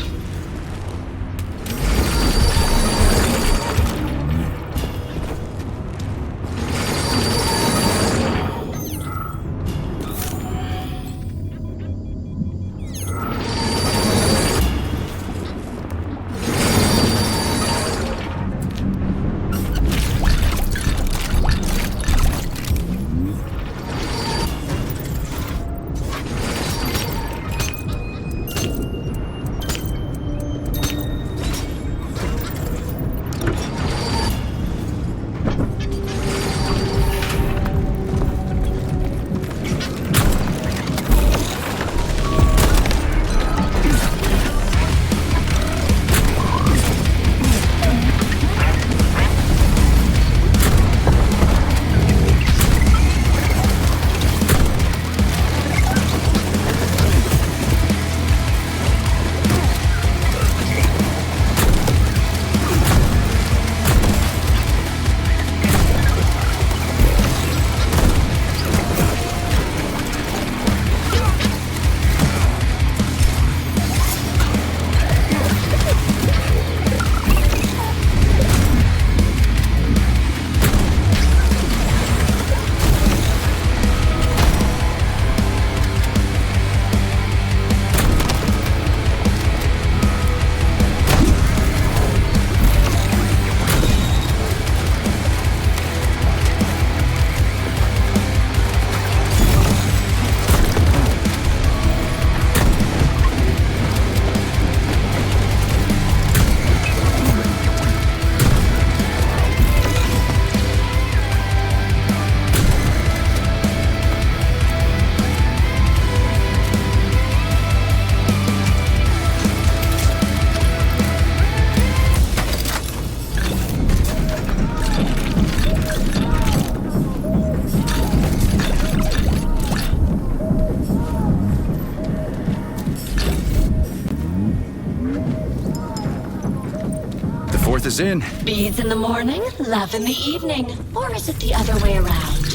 Fourth is in. Beads in the morning, love in the evening. Or is it the other way around?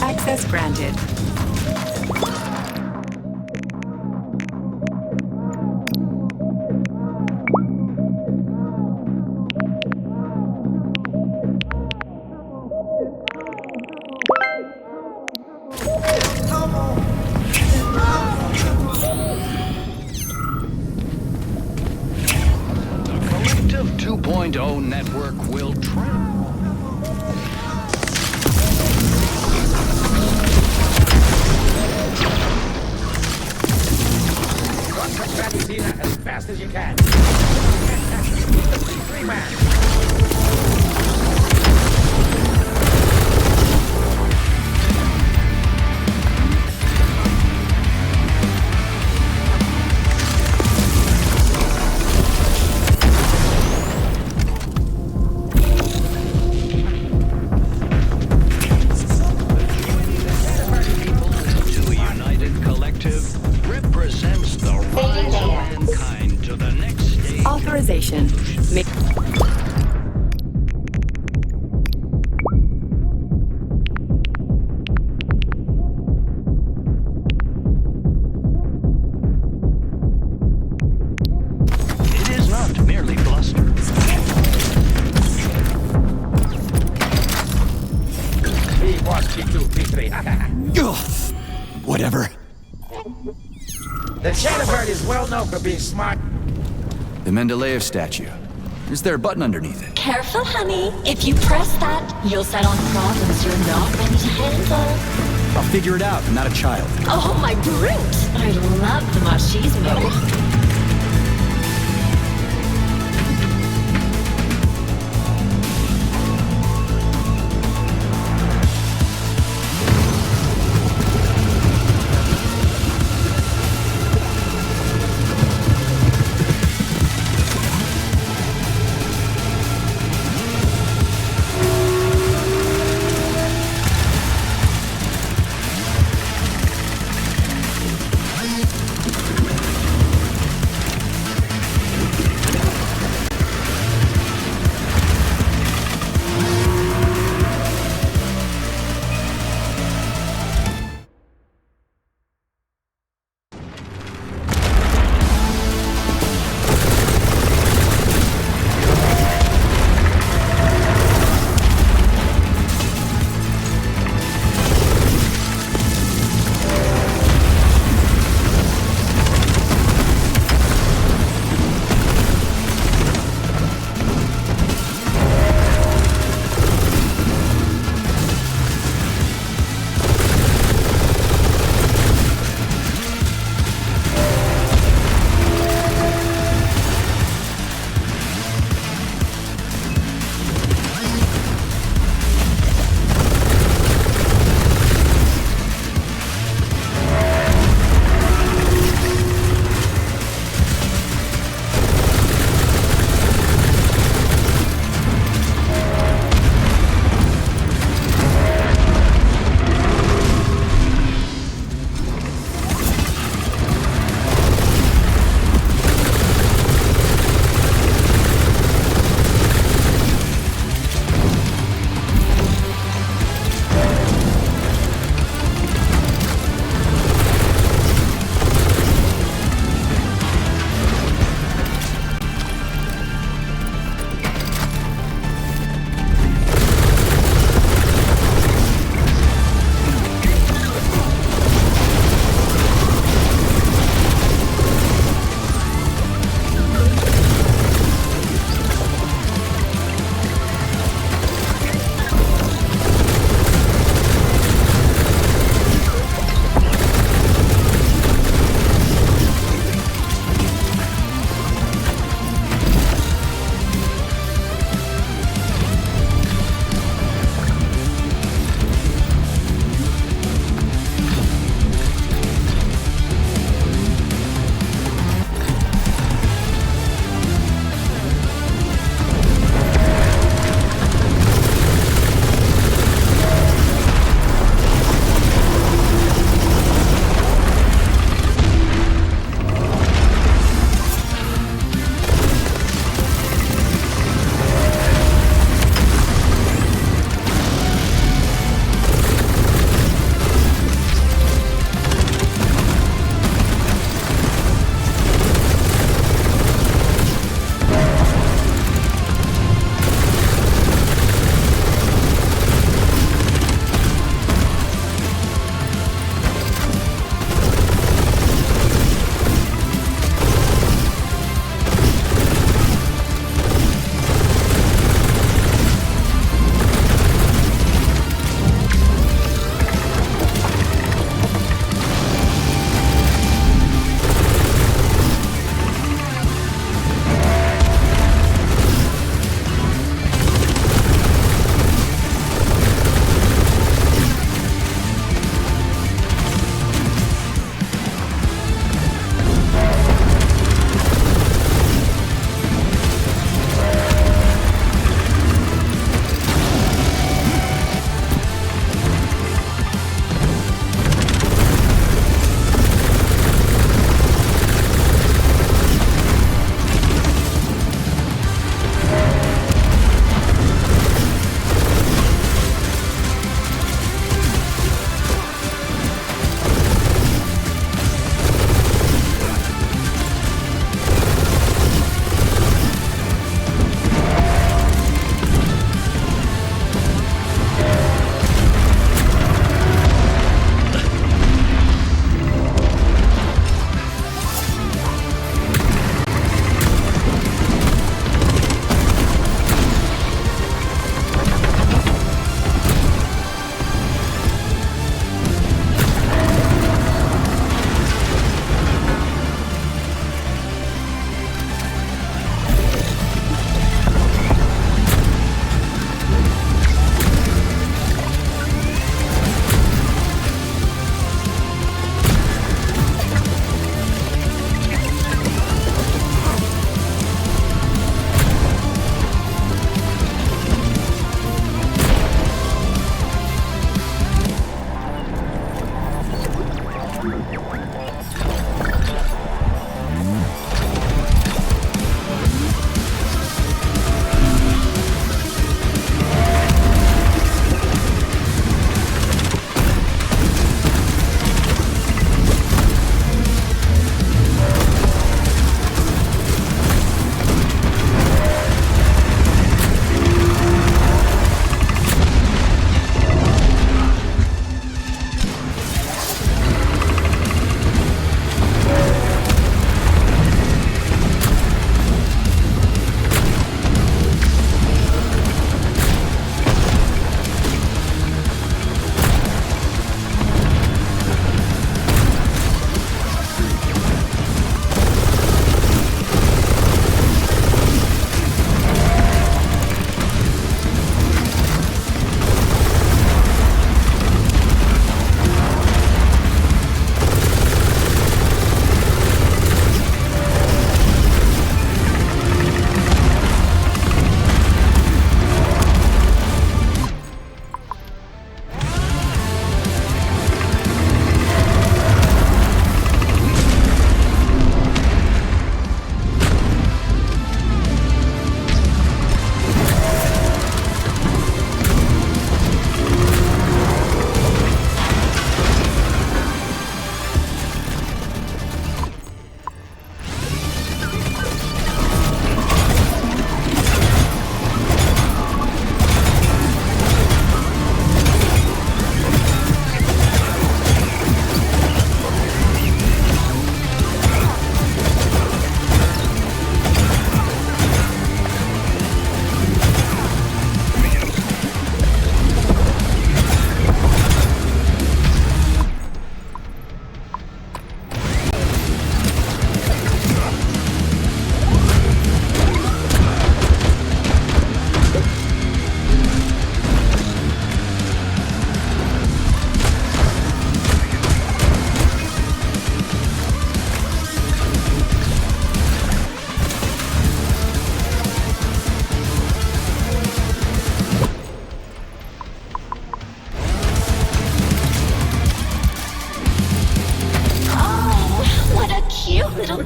Access granted. Window network will as fast as you can. Three man. Authorization. It is not merely bluster. P1, P2, P3. Whatever. The Chatterbird is well known for being smart. The Mendeleev statue. Is there a button underneath it? Careful, honey. If you press that, you'll set on problems you're not ready to handle. I'll figure it out. I'm not a child. Oh, my brute! I love the machismo.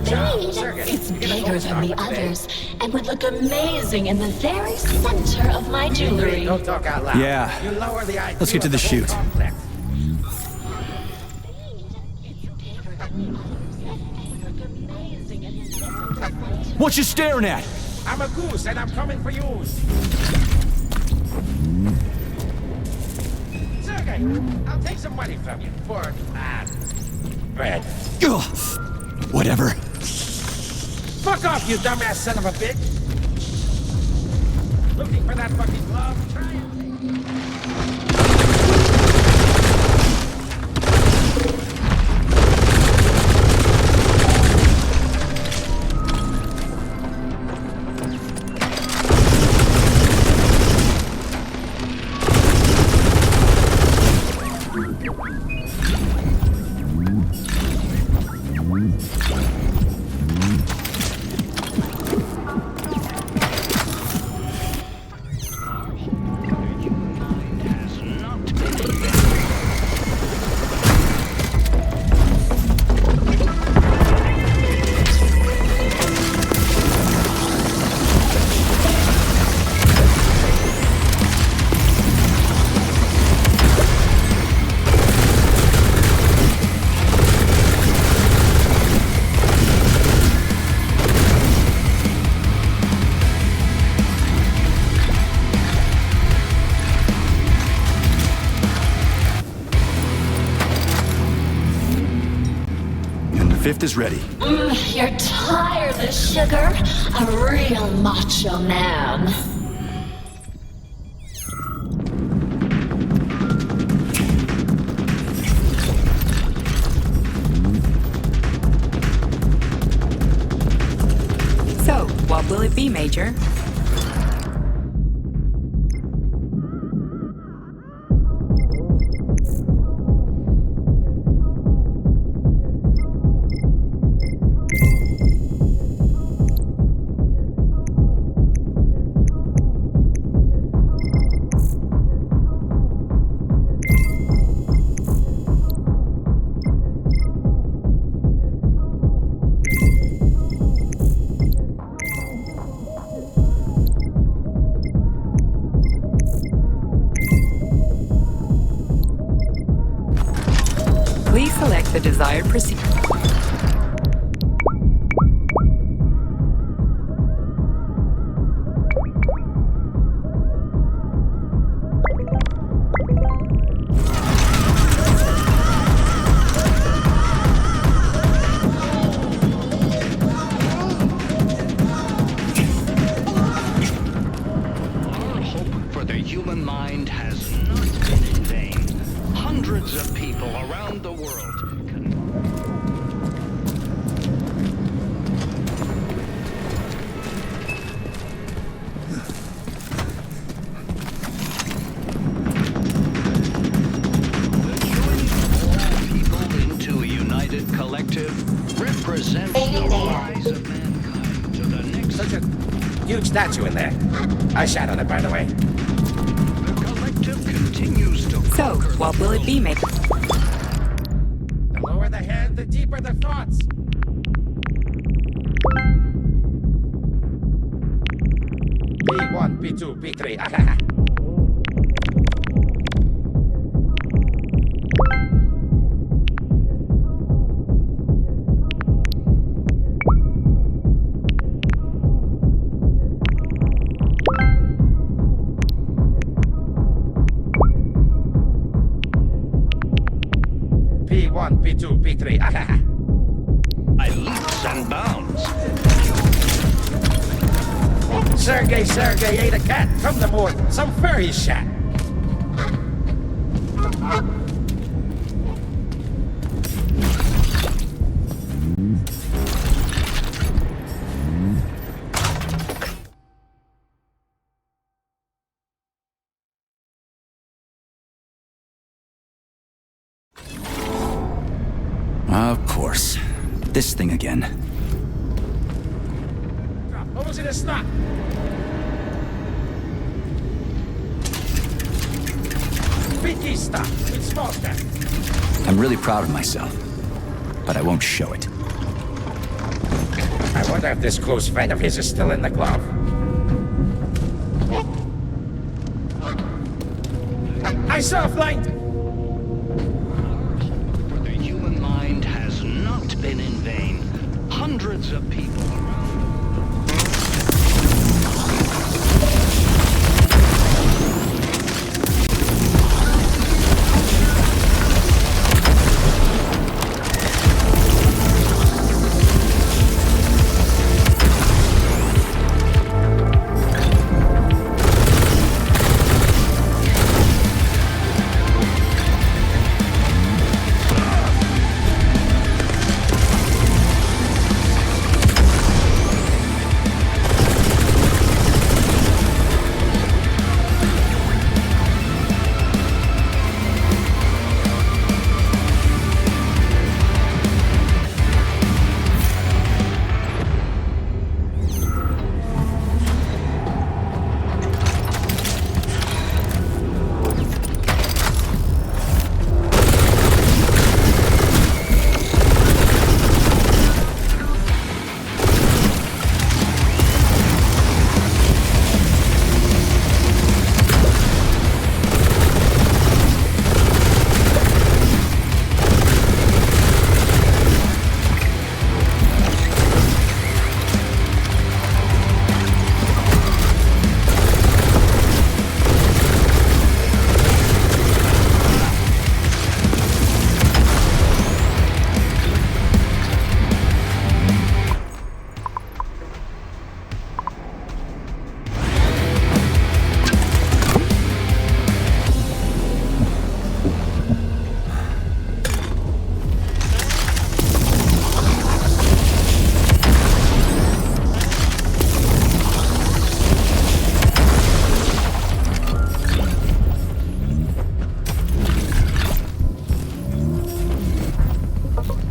It's bigger than the others and would look amazing in the very center of my jewelry. Don't talk out loud. Yeah. You lower the IQ Let's get to of the whole shoot. complex. What you staring at? I'm a goose and I'm coming for you. Sergey, I'll take some money from you for bread. Ugh. Whatever. Fuck off, you dumbass son of a bitch! Looking for that fucking glove? Try it. Fifth is ready. You're tireless, sugar. A real macho man. So, what will it be, Major? Please select the desired procedure. Our hope for the human mind has not been in vain. Hundreds of people around the world into a united collective represents the rise of mankind to the next. Such a huge statue in there. I shat on it, by the way. The collective continues to So, what will it be, Major? The lower the head, the deeper the thoughts. P1, P2, P3. P1, P2, P3. by leaps and bounds. Sergey ate a cat. Come to more. Some furry shat. Of course. This thing again. What was it a snot? Pinky stuff with small stuff. I'm really proud of myself, but I won't show it. I wonder if this close friend of his is still in the glove. I saw a flight! The human mind has not been in vain. Hundreds of people around.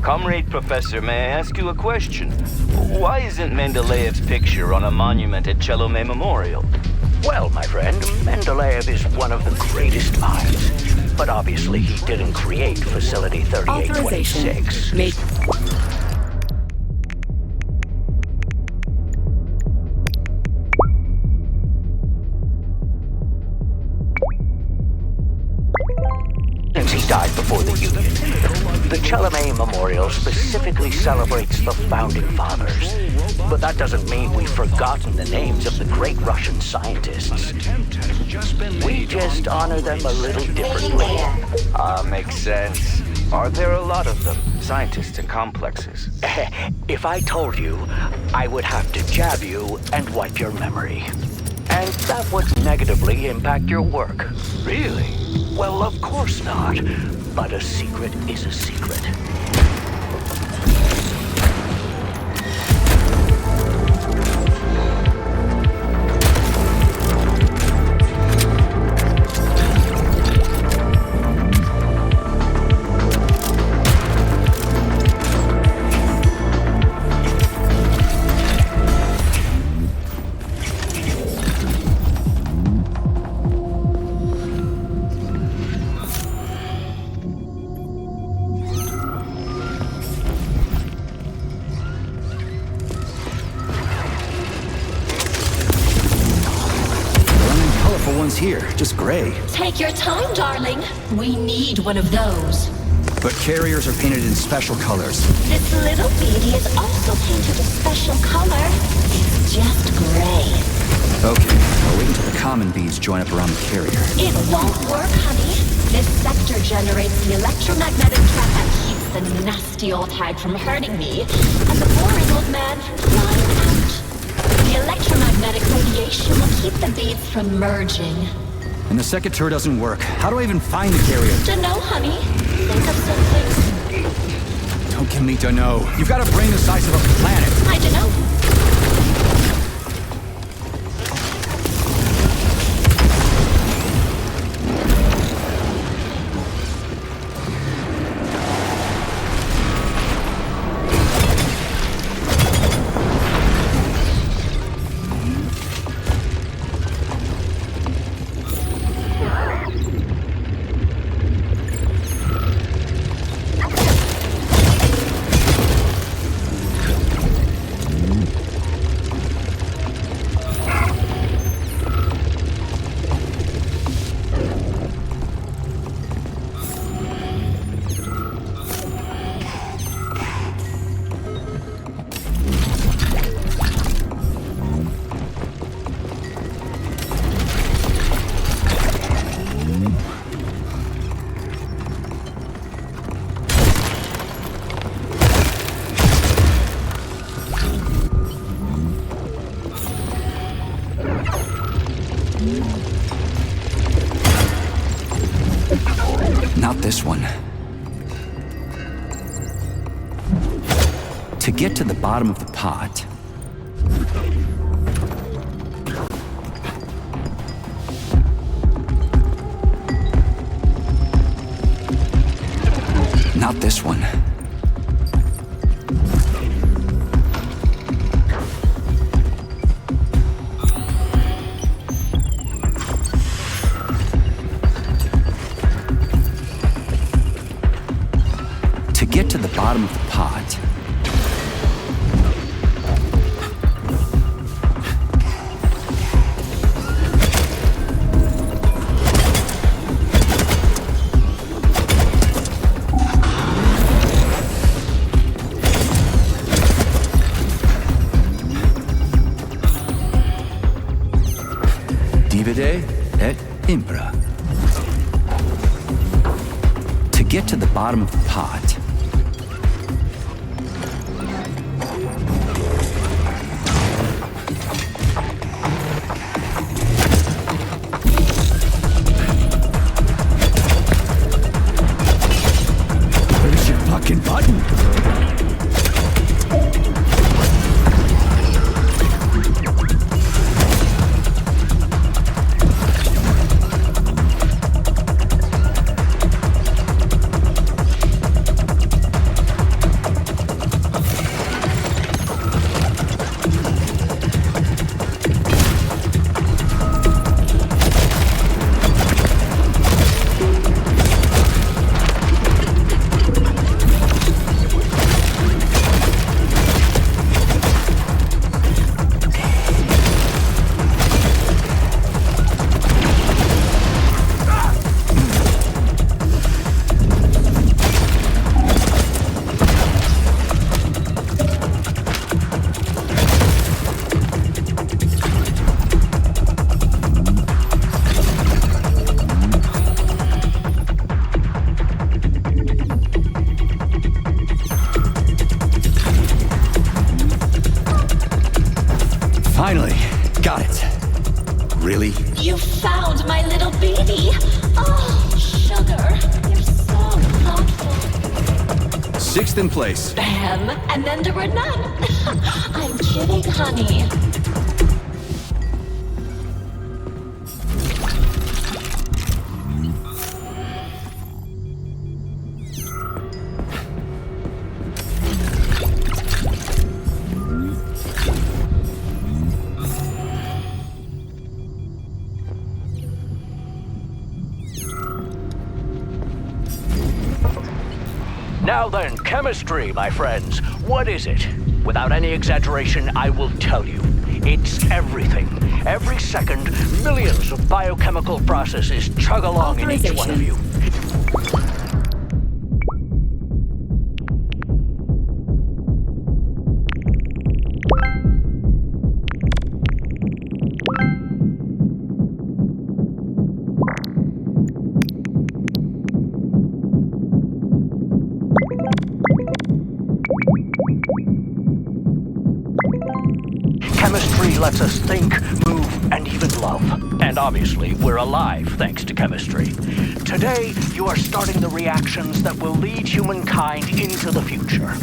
Comrade Professor, may I ask you a question? Why isn't Mendeleev's picture on a monument at Chelome Memorial? Well, my friend, Mendeleev is one of the greatest minds. But obviously he didn't create Facility 3826. Since he died before the Union. The Chelome Memorial specifically celebrates the Founding Fathers. But that doesn't mean we've forgotten the names of the great Russian scientists. We just honor them a little differently. Makes sense. Are there a lot of them? Scientists and complexes? If I told you, I would have to jab you and wipe your memory. And that would negatively impact your work. Really? Well, of course not. But a secret is a secret. Here, just gray. Take your time, darling. We need one of those. But carriers are painted in special colors. This little BEA-D is also painted a special color. It's just gray. Okay, I'll wait until the common beads join up around the carrier. It won't work, honey. This sector generates the electromagnetic trap that keeps the nasty old hag from hurting me, and the boring old man from flying out. The electromagnetic radiation will keep the beads from merging. And the second tour doesn't work. How do I even find the carrier? Dunno, honey. Think of something. Don't give me dunno. You've got a brain the size of a planet. I dunno. To get to the bottom of the pot... Not this one. To get to the bottom of the pot... Et Impera. To get to the bottom of the pot... Where's your fucking button? Finally, got it. Really? You found my little baby! Oh, sugar, you're so thoughtful. Sixth in place. Bam! And then there were none. I'm kidding, honey. Now then, chemistry, my friends. What is it? Without any exaggeration, I will tell you. It's everything. Every second, millions of biochemical processes chug along in each one of you. Chemistry lets us think, move, and even love. And obviously, we're alive thanks to chemistry. Today, you are starting the reactions that will lead humankind into the future.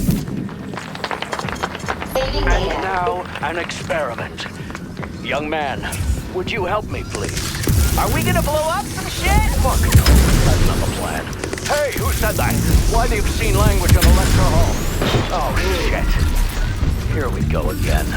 And now, an experiment. Young man, would you help me, please? Are we gonna blow up some shit? Fuck no, that's not the plan. Hey, who said that? Why the obscene language in the lecture hall? Oh, shit. Here we go again.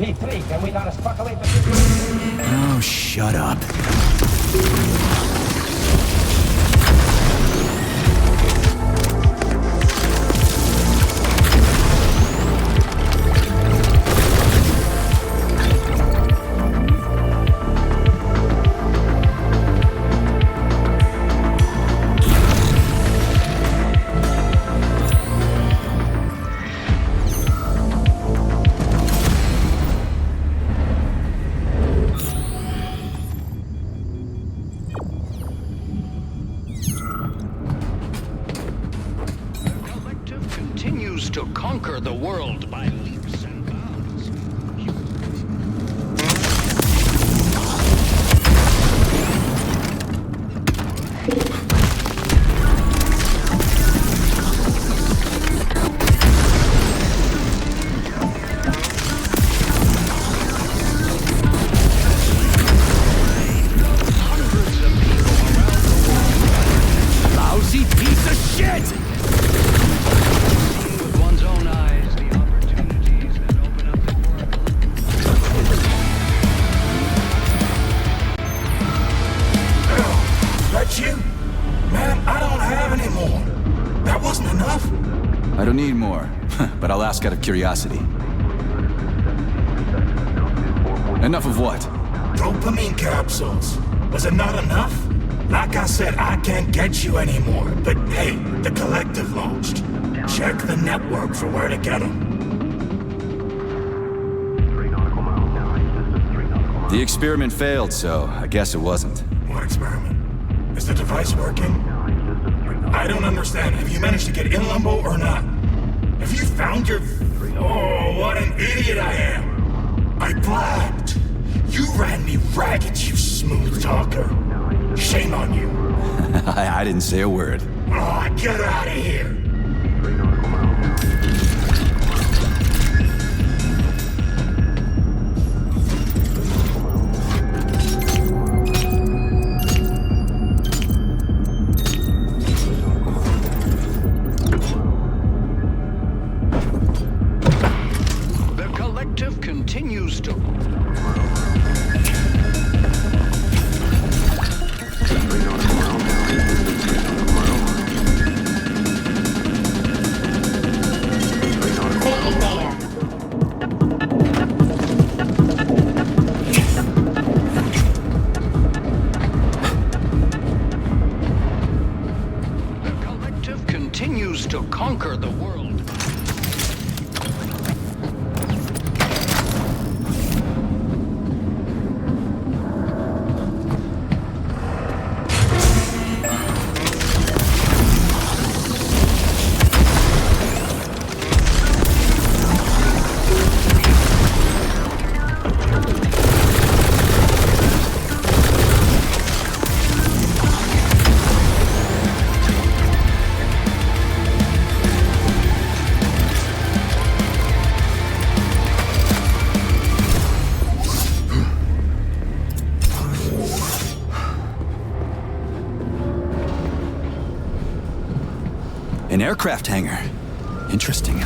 P3, can we not speculate the... Oh, shut up. Continues to conquer the world by leaps and bounds. Lousy piece of shit! With one's own eyes, the opportunities that open up the world. That you? Man, I don't have any more. That wasn't enough. I don't need more, but I'll ask out of curiosity. Enough of what? Dopamine capsules. Was it not enough? Like I said, I can't get you anymore. But hey, the Collective launched. Check the network for where to get them. The experiment failed, so I guess it wasn't. What experiment? Is the device working? I don't understand. Have you managed to get in Limbo or not? Have you found your... Oh, what an idiot I am. I blabbed. You ran me ragged, you smooth talker. Shame on you. I didn't say a word. Oh, get out of here. The Collective continues to... Saving data. The Collective continues to conquer the world. An aircraft hangar. Interesting.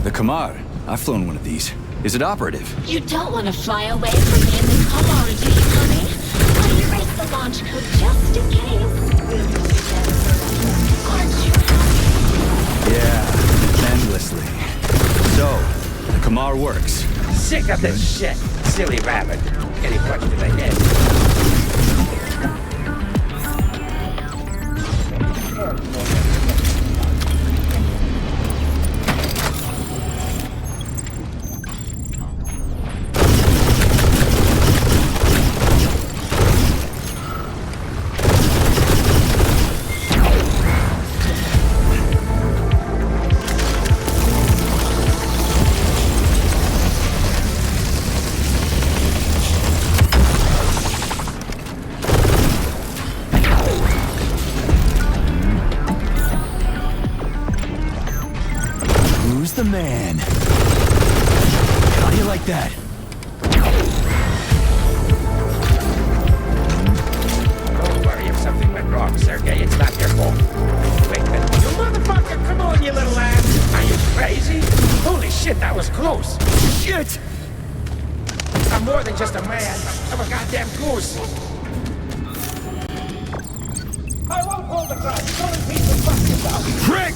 The Kamar. I've flown one of these. Is it operative? You don't want to fly away from me in the car, do you, honey? I erased the launch code just in case. Aren't you happy? Yeah, endlessly. So, the Kamar works. Sick of this shit, silly rabbit. Getting punched in the head. Who's the man? How do you like that? Don't worry if something went wrong, Sergei. It's not your fault. Wait a minute. You motherfucker! Come on, you little ass! Are you crazy? Holy shit, that was close! Shit! I'm more than just a man. I'm a goddamn goose. I won't hold the grudge. Go in peace and fuck yourself. Frick!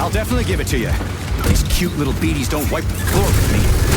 I'll definitely give it to you. These cute little beaties don't wipe the floor with me.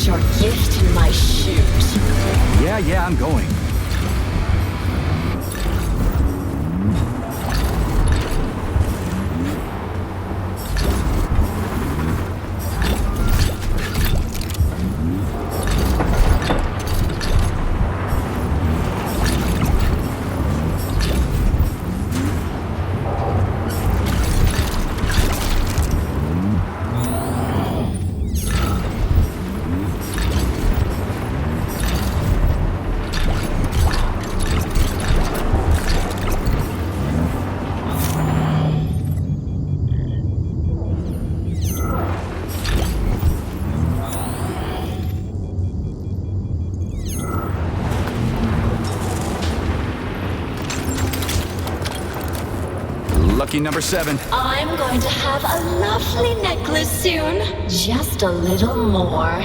your gift in my chute. Yeah, I'm going. Lucky number 7. I'm going to have a lovely necklace soon. Just a little more.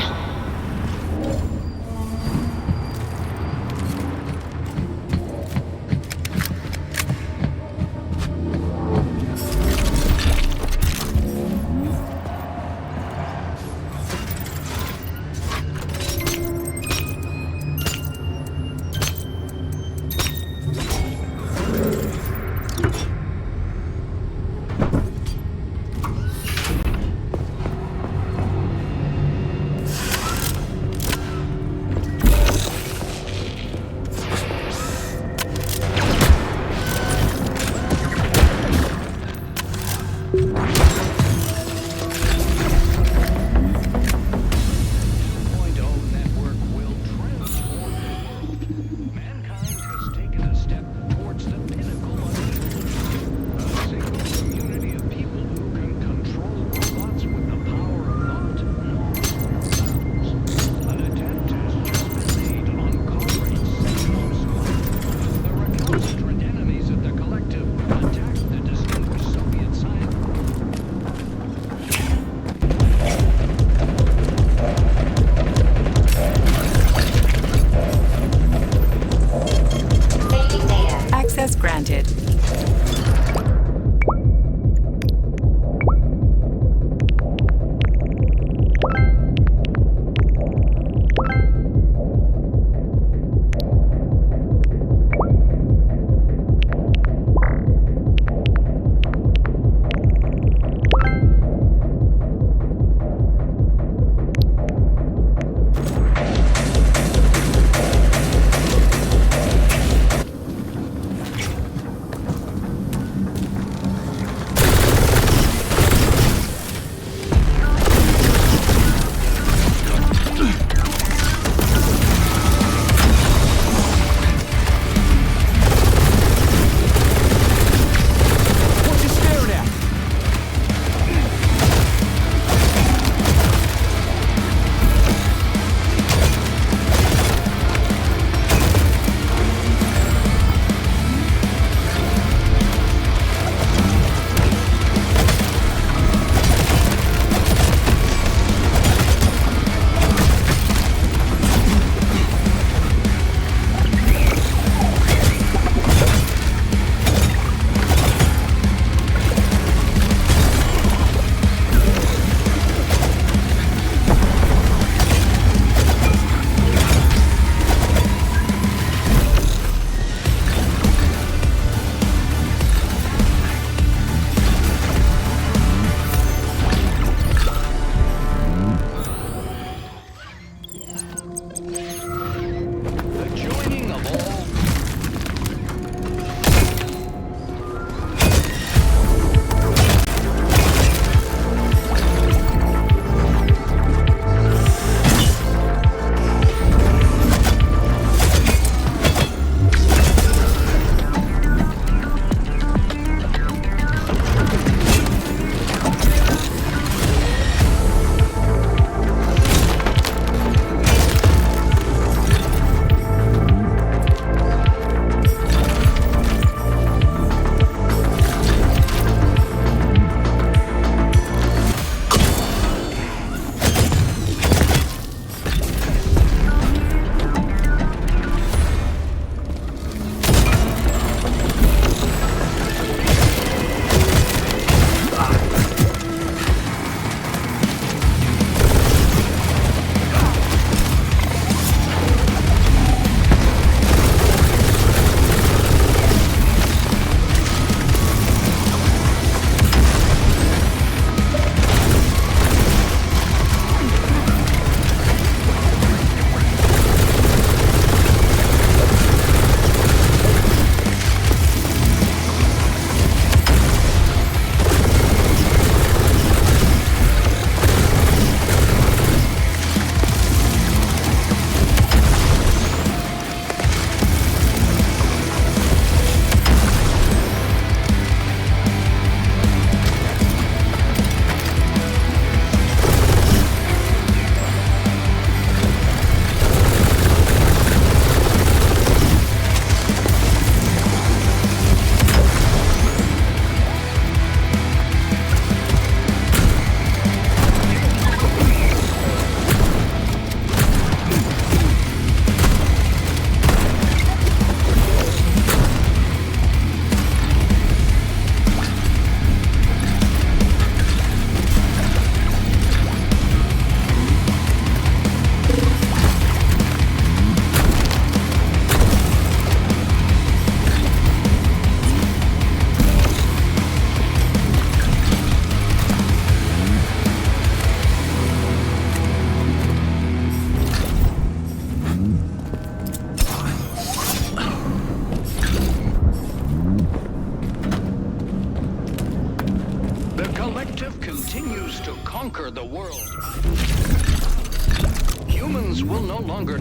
humans will no longer...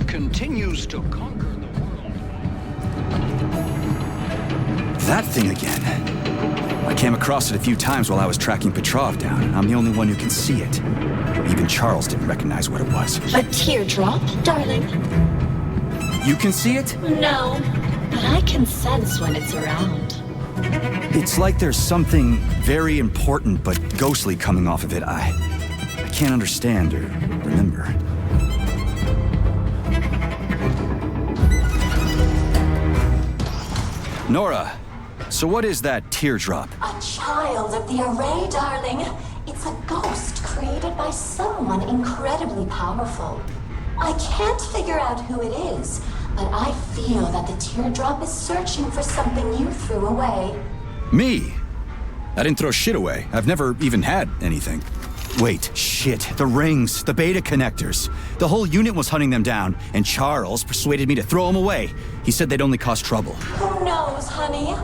continues to conquer the world. That thing again. I came across it a few times while I was tracking Petrov down, and I'm the only one who can see it. Even Charles didn't recognize what it was. A teardrop, darling? You can see it? No, but I can sense when it's around. It's like there's something very important but ghostly coming off of it. I can't understand or remember. Nora, so what is that teardrop? A child of the array, darling. It's a ghost created by someone incredibly powerful. I can't figure out who it is, but I feel that the teardrop is searching for something you threw away. Me? I didn't throw shit away. I've never even had anything. Wait, shit. The rings, the beta connectors. The whole unit was hunting them down, and Charles persuaded me to throw them away. He said they'd only cause trouble. Who knows, honey?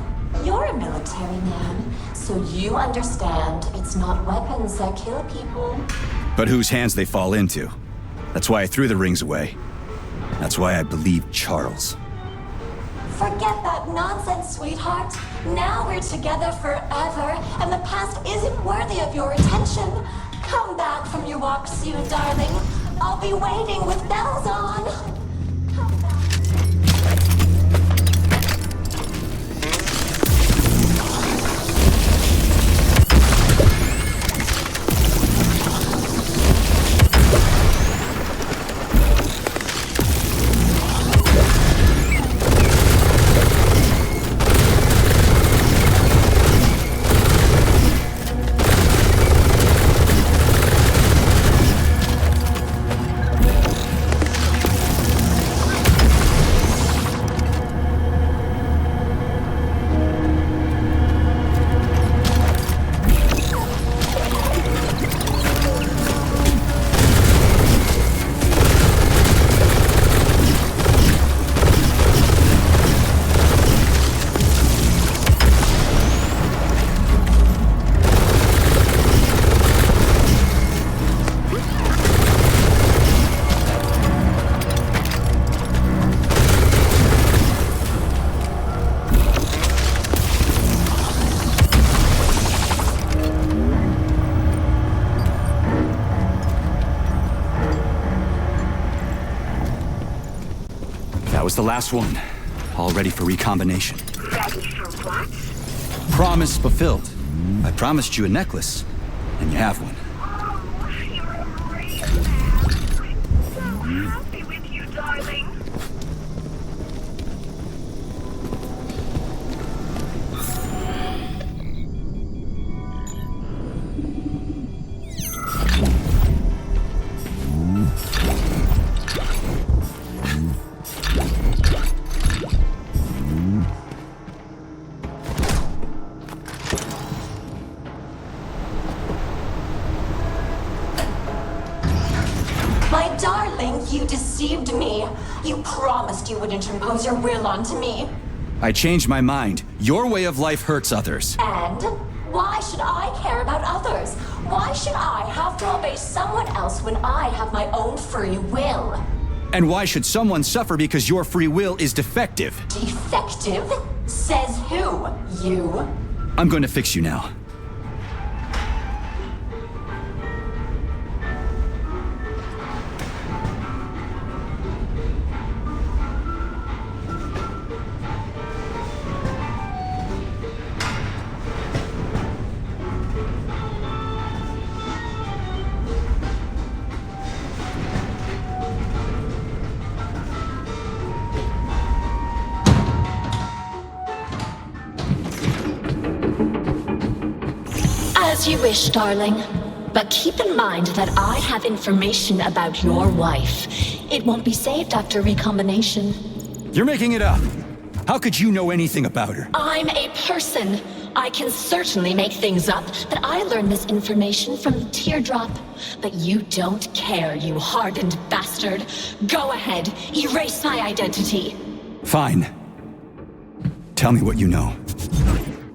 You're a military man, so you understand it's not weapons that kill people. But whose hands they fall into. That's why I threw the rings away. That's why I believe Charles. Forget that nonsense, sweetheart. Now we're together forever, and the past isn't worthy of your attention. Come back from your walk soon, darling. I'll be waiting with bells on. Come back. That was the last one. All ready for recombination. Ready for what? Promise fulfilled. I promised you a necklace, and you have one. Oh, you're a great man. I'm so happy with you, darling. My darling, you deceived me. You promised you wouldn't impose your will onto me. I changed my mind. Your way of life hurts others. And why should I care about others? Why should I have to obey someone else when I have my own free will? And why should someone suffer because your free will is defective? Defective? Says who? You? I'm going to fix you now. As you wish, darling. But keep in mind that I have information about your wife. It won't be saved after recombination. You're making it up. How could you know anything about her? I'm a person. I can certainly make things up, but I learned this information from the teardrop. But you don't care, you hardened bastard. Go ahead, erase my identity. Fine. Tell me what you know.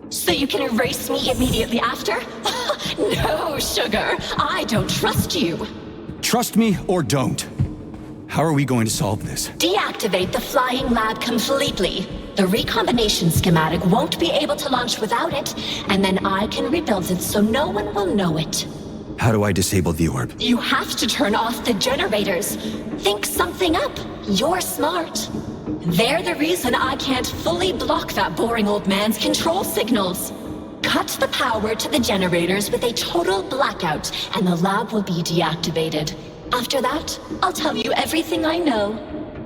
So you can erase me immediately after? No, sugar. I don't trust you. Trust me or don't. How are we going to solve this? Deactivate the flying lab completely. The recombination schematic won't be able to launch without it, and then I can rebuild it so no one will know it. How do I disable the orb? You have to turn off the generators. Think something up. You're smart. They're the reason I can't fully block that boring old man's control signals. Cut the power to the generators with a total blackout, and the lab will be deactivated. After that, I'll tell you everything I know.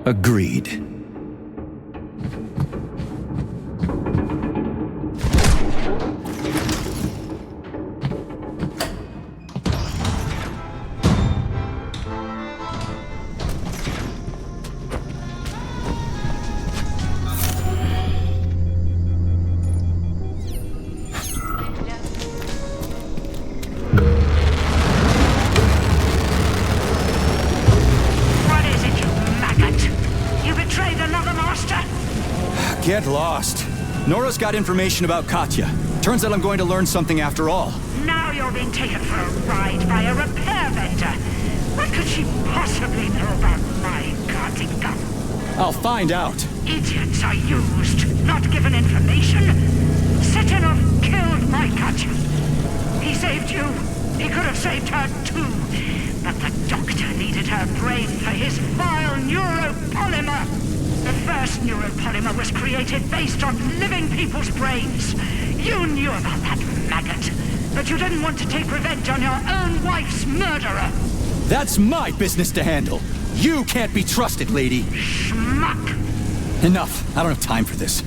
Agreed. Get lost. Nora's got information about Katya. Turns out I'm going to learn something after all. Now you're being taken for a ride by a repair vendor. What could she possibly know about my guarding gun? I'll find out. Idiots are used, not given information. Setenov killed my Katya. He saved you. He could have saved her too. But the doctor needed her brain for his vile neuropolymer. The first neuropolymer was created based on living people's brains. You knew about that maggot, but you didn't want to take revenge on your own wife's murderer. That's my business to handle. You can't be trusted, lady. Schmuck. Enough. I don't have time for this.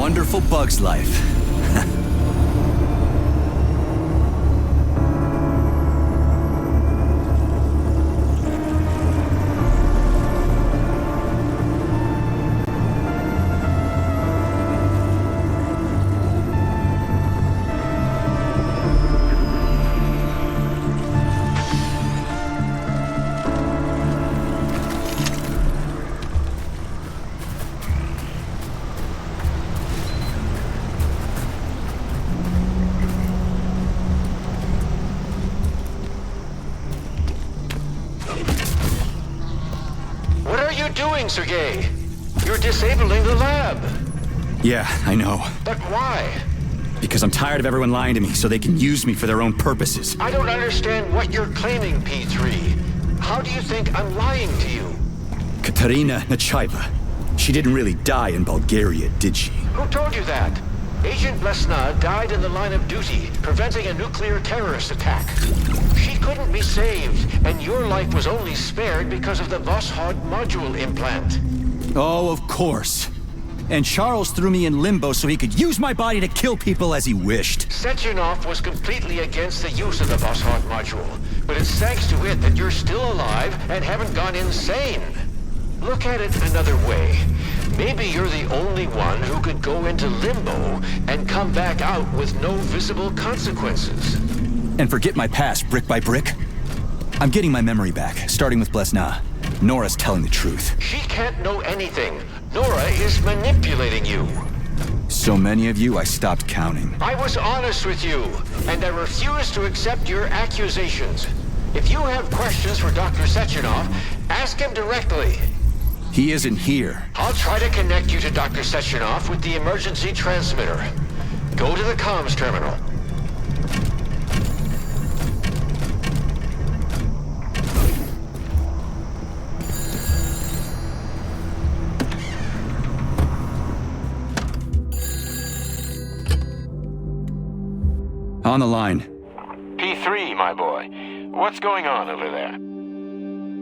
Wonderful bug's life. doing, Sergei? You're disabling the lab. Yeah, I know. But why? Because I'm tired of everyone lying to me so they can use me for their own purposes. I don't understand what you're claiming, P3. How do you think I'm lying to you? Katerina Nechaeva. She didn't really die in Bulgaria, did she? Who told you that? Agent Blesna died in the line of duty, preventing a nuclear terrorist attack. She couldn't be saved, and your life was only spared because of the Voskhod module implant. Oh, of course. And Charles threw me in limbo so he could use my body to kill people as he wished. Sechenov was completely against the use of the Voskhod module, but it's thanks to it that you're still alive and haven't gone insane. Look at it another way. Maybe you're the only one who could go into limbo and come back out with no visible consequences. And forget my past brick by brick? I'm getting my memory back, starting with Blesna. Nora's telling the truth. She can't know anything. Nora is manipulating you. So many of you, I stopped counting. I was honest with you, and I refuse to accept your accusations. If you have questions for Dr. Sechenov, ask him directly. He isn't here. I'll try to connect you to Dr. Sechenov with the emergency transmitter. Go to the comms terminal. On the line. P3, my boy. What's going on over there?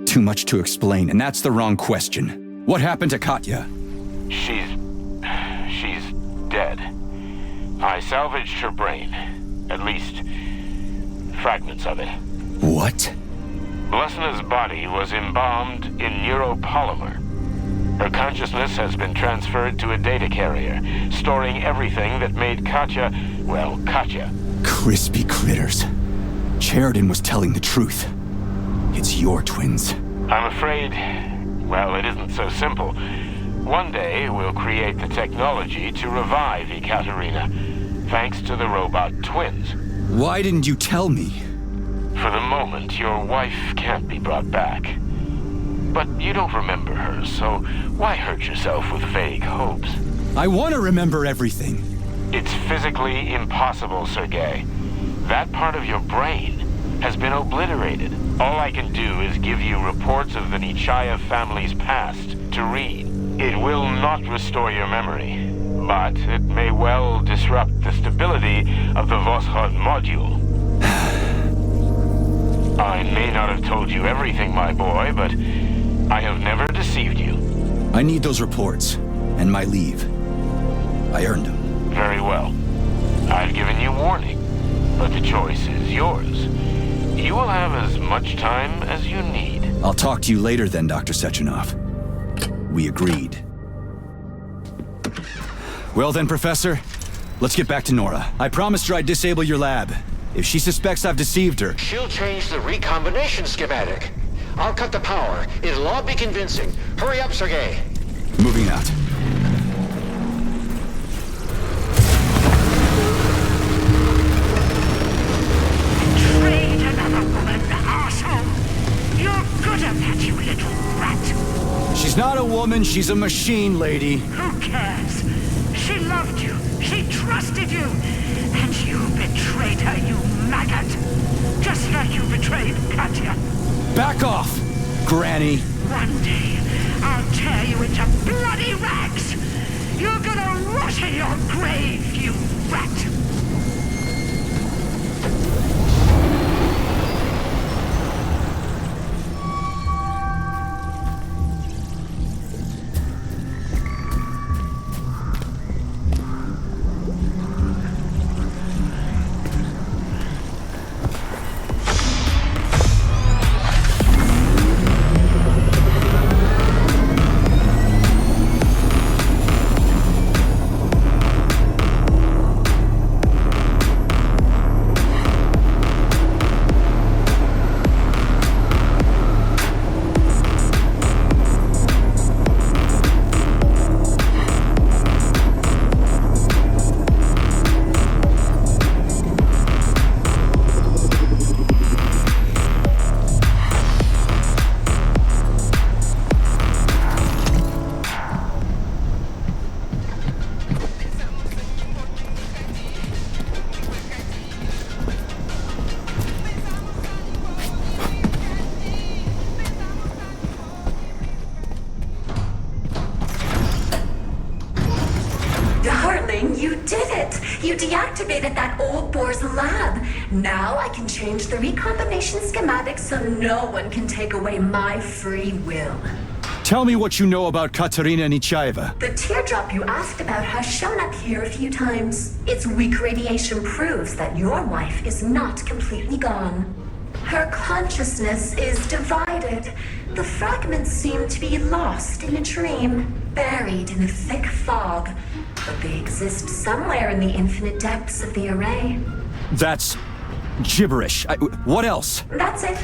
Too much to explain, and that's the wrong question. What happened to Katya? She's dead. I salvaged her brain. At least, fragments of it. What? Blesna's body was embalmed in neuropolymer. Her consciousness has been transferred to a data carrier, storing everything that made Katya, well, Katya. Crispy critters. Sheridan was telling the truth. It's your twins. I'm afraid, well, it isn't so simple. One day, we'll create the technology to revive Ekaterina, thanks to the robot twins. Why didn't you tell me? For the moment, your wife can't be brought back. But you don't remember her, so why hurt yourself with vague hopes? I want to remember everything. It's physically impossible, Sergei. That part of your brain has been obliterated. All I can do is give you reports of the Nechaev family's past to read. It will not restore your memory, but it may well disrupt the stability of the Voskhod module. I may not have told you everything, my boy, but I have never deceived you. I need those reports, and my leave. I earned them. Very well. I've given you warning, but the choice is yours. You will have as much time as you need. I'll talk to you later then, Dr. Sechenov. We agreed. Well then, Professor, let's get back to Nora. I promised her I'd disable your lab. If she suspects I've deceived her... She'll change the recombination schematic. I'll cut the power. It'll all be convincing. Hurry up, Sergei. Moving out. Betrayed another woman, arsehole. You're good at that, you little rat. She's not a woman, she's a machine, lady. Who cares? She loved you. She trusted you. And you betrayed her, you maggot. Just like you betrayed Katya. Back off, Granny. One day, I'll tear you into bloody rags. You're gonna rot in your grave, you rat. deactivated that old boar's lab. Now I can change the recombination schematic so no one can take away my free will. Tell me what you know about Katerina Nechaeva. The teardrop you asked about has shown up here a few times. Its weak radiation proves that your wife is not completely gone. Her consciousness is divided. The fragments seem to be lost in a dream, buried in a thick fog. But they exist somewhere in the infinite depths of the array. That's gibberish. What else? That's it.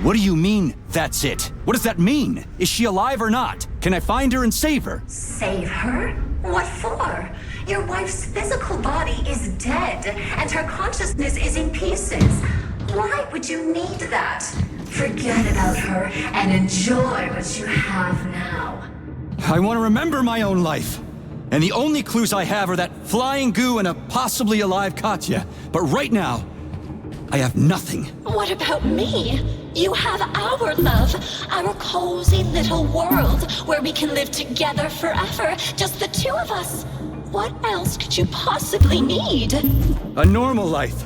What do you mean, that's it? What does that mean? Is she alive or not? Can I find her and save her? Save her? What for? Your wife's physical body is dead, and her consciousness is in pieces. Why would you need that? Forget about her and enjoy what you have now. I want to remember my own life. And the only clues I have are that flying goo and a possibly alive Katya. But right now, I have nothing. What about me? You have our love, our cozy little world where we can live together forever, just the two of us. What else could you possibly need? A normal life.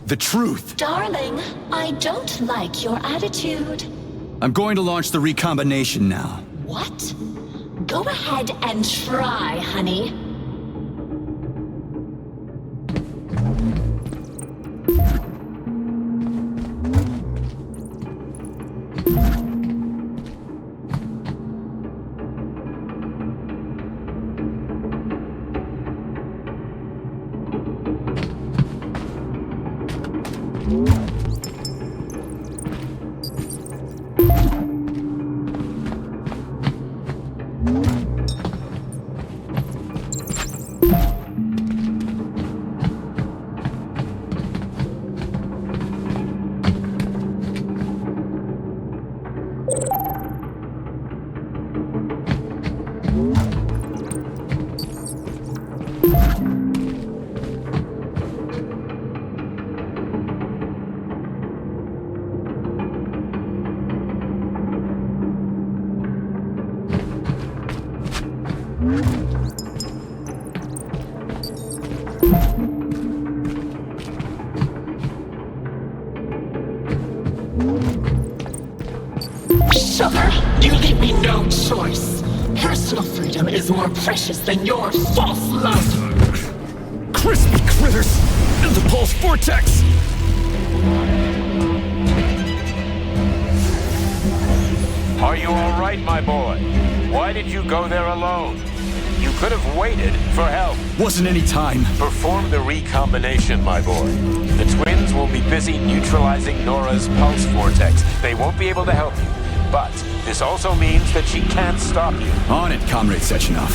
The truth. Darling, I don't like your attitude. I'm going to launch the recombination now. What? Go ahead and try, honey. Sugar, you leave me no choice. Personal freedom is more precious than your false love. Crispy critters! And the pulse vortex! Are you all right, my boy? Why did you go there alone? You could have waited for help. Wasn't any time. Perform the recombination, my boy. The twins will be busy neutralizing Nora's pulse vortex. They won't be able to help you. But this also means that she can't stop you. On it, Comrade Sechenov.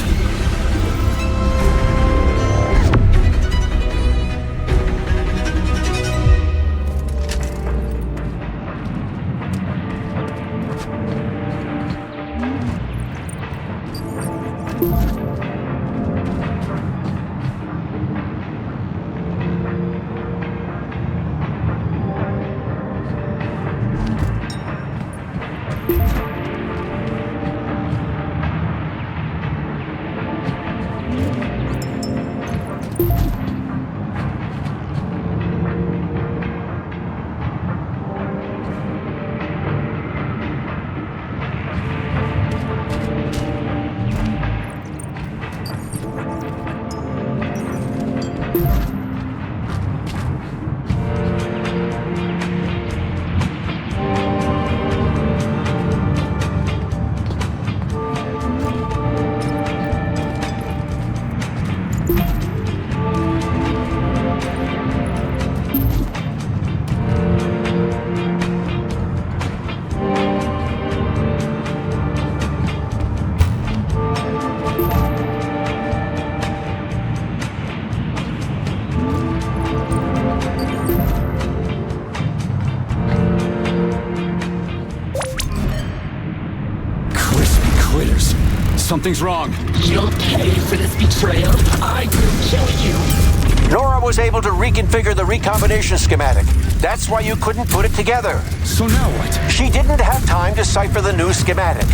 Something's wrong. You'll pay for this betrayal. I will kill you. Nora was able to reconfigure the recombination schematic. That's why you couldn't put it together. So now what? She didn't have time to cipher the new schematic.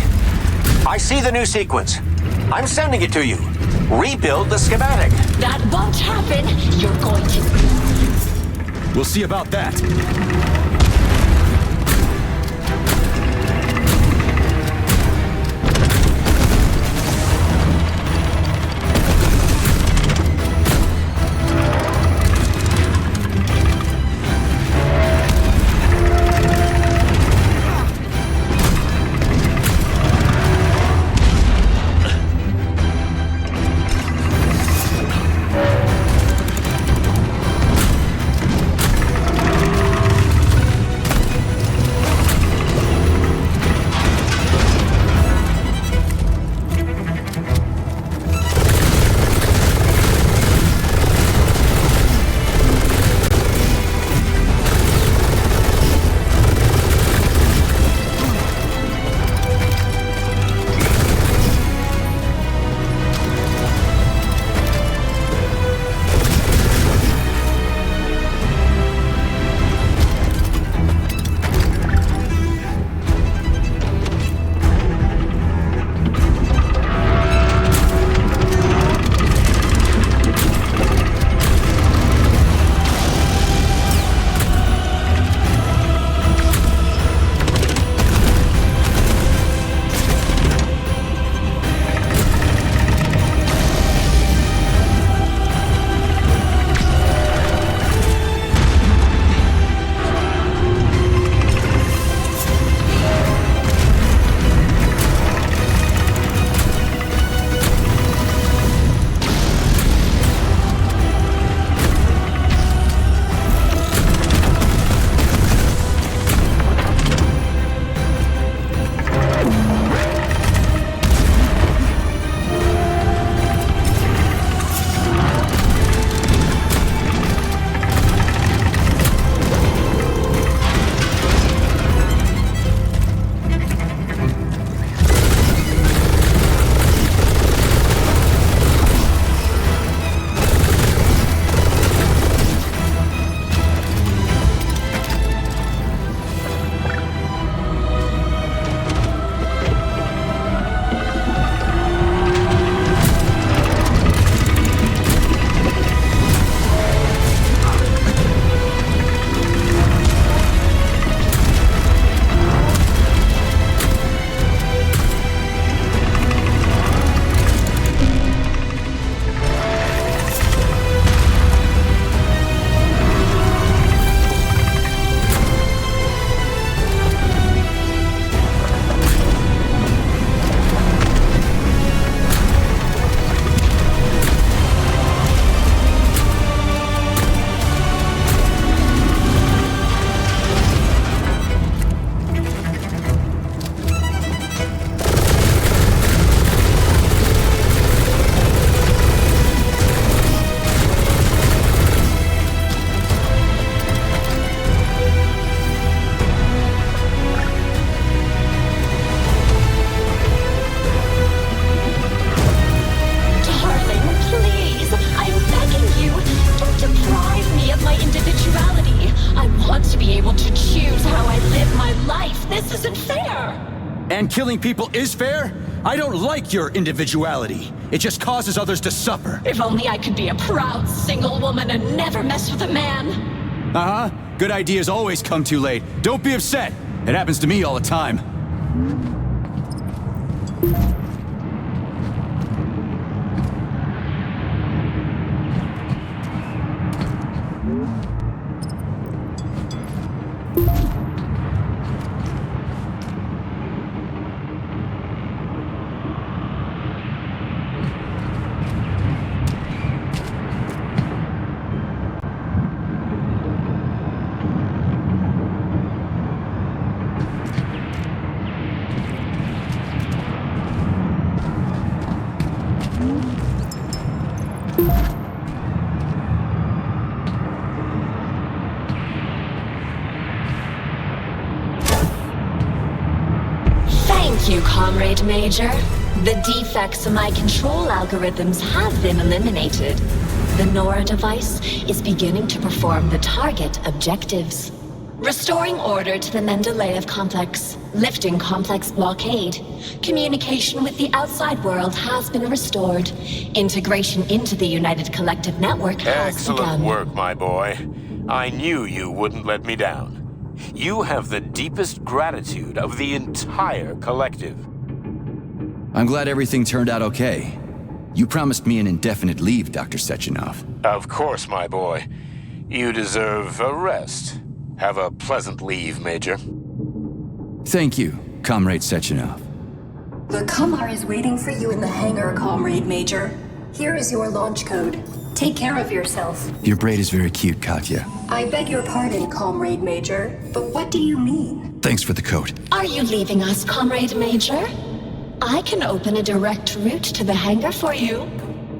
I see the new sequence. I'm sending it to you. Rebuild the schematic. That won't happen. You're going to... We'll see about that. And killing people is fair? I don't like your individuality. It just causes others to suffer. If only I could be a proud single woman and never mess with a man. Uh-huh. Good ideas always come too late. Don't be upset. It happens to me all the time. Thank you, Comrade Major. The defects in my control algorithms have been eliminated. The Nora device is beginning to perform the target objectives. Restoring order to the Mendeleev complex. Lifting complex blockade. Communication with the outside world has been restored. Integration into the United Collective Network has Excellent begun. work, my boy. I knew you wouldn't let me down. You have the deepest gratitude of the entire collective. I'm glad everything turned out okay. You promised me an indefinite leave, Dr. Sechenov. Of course, my boy. You deserve a rest. Have a pleasant leave, Major. Thank you, Comrade Sechenov. The Kumar is waiting for you in the hangar, Comrade Major. Here is your launch code. Take care of yourself. Your braid is very cute, Katya. I beg your pardon, Comrade Major, but what do you mean? Thanks for the coat. Are you leaving us, Comrade Major? I can open a direct route to the hangar for you.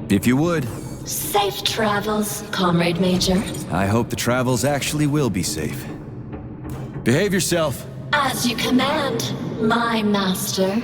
If you would. Safe travels, Comrade Major. I hope the travels actually will be safe. Behave yourself. As you command, my master.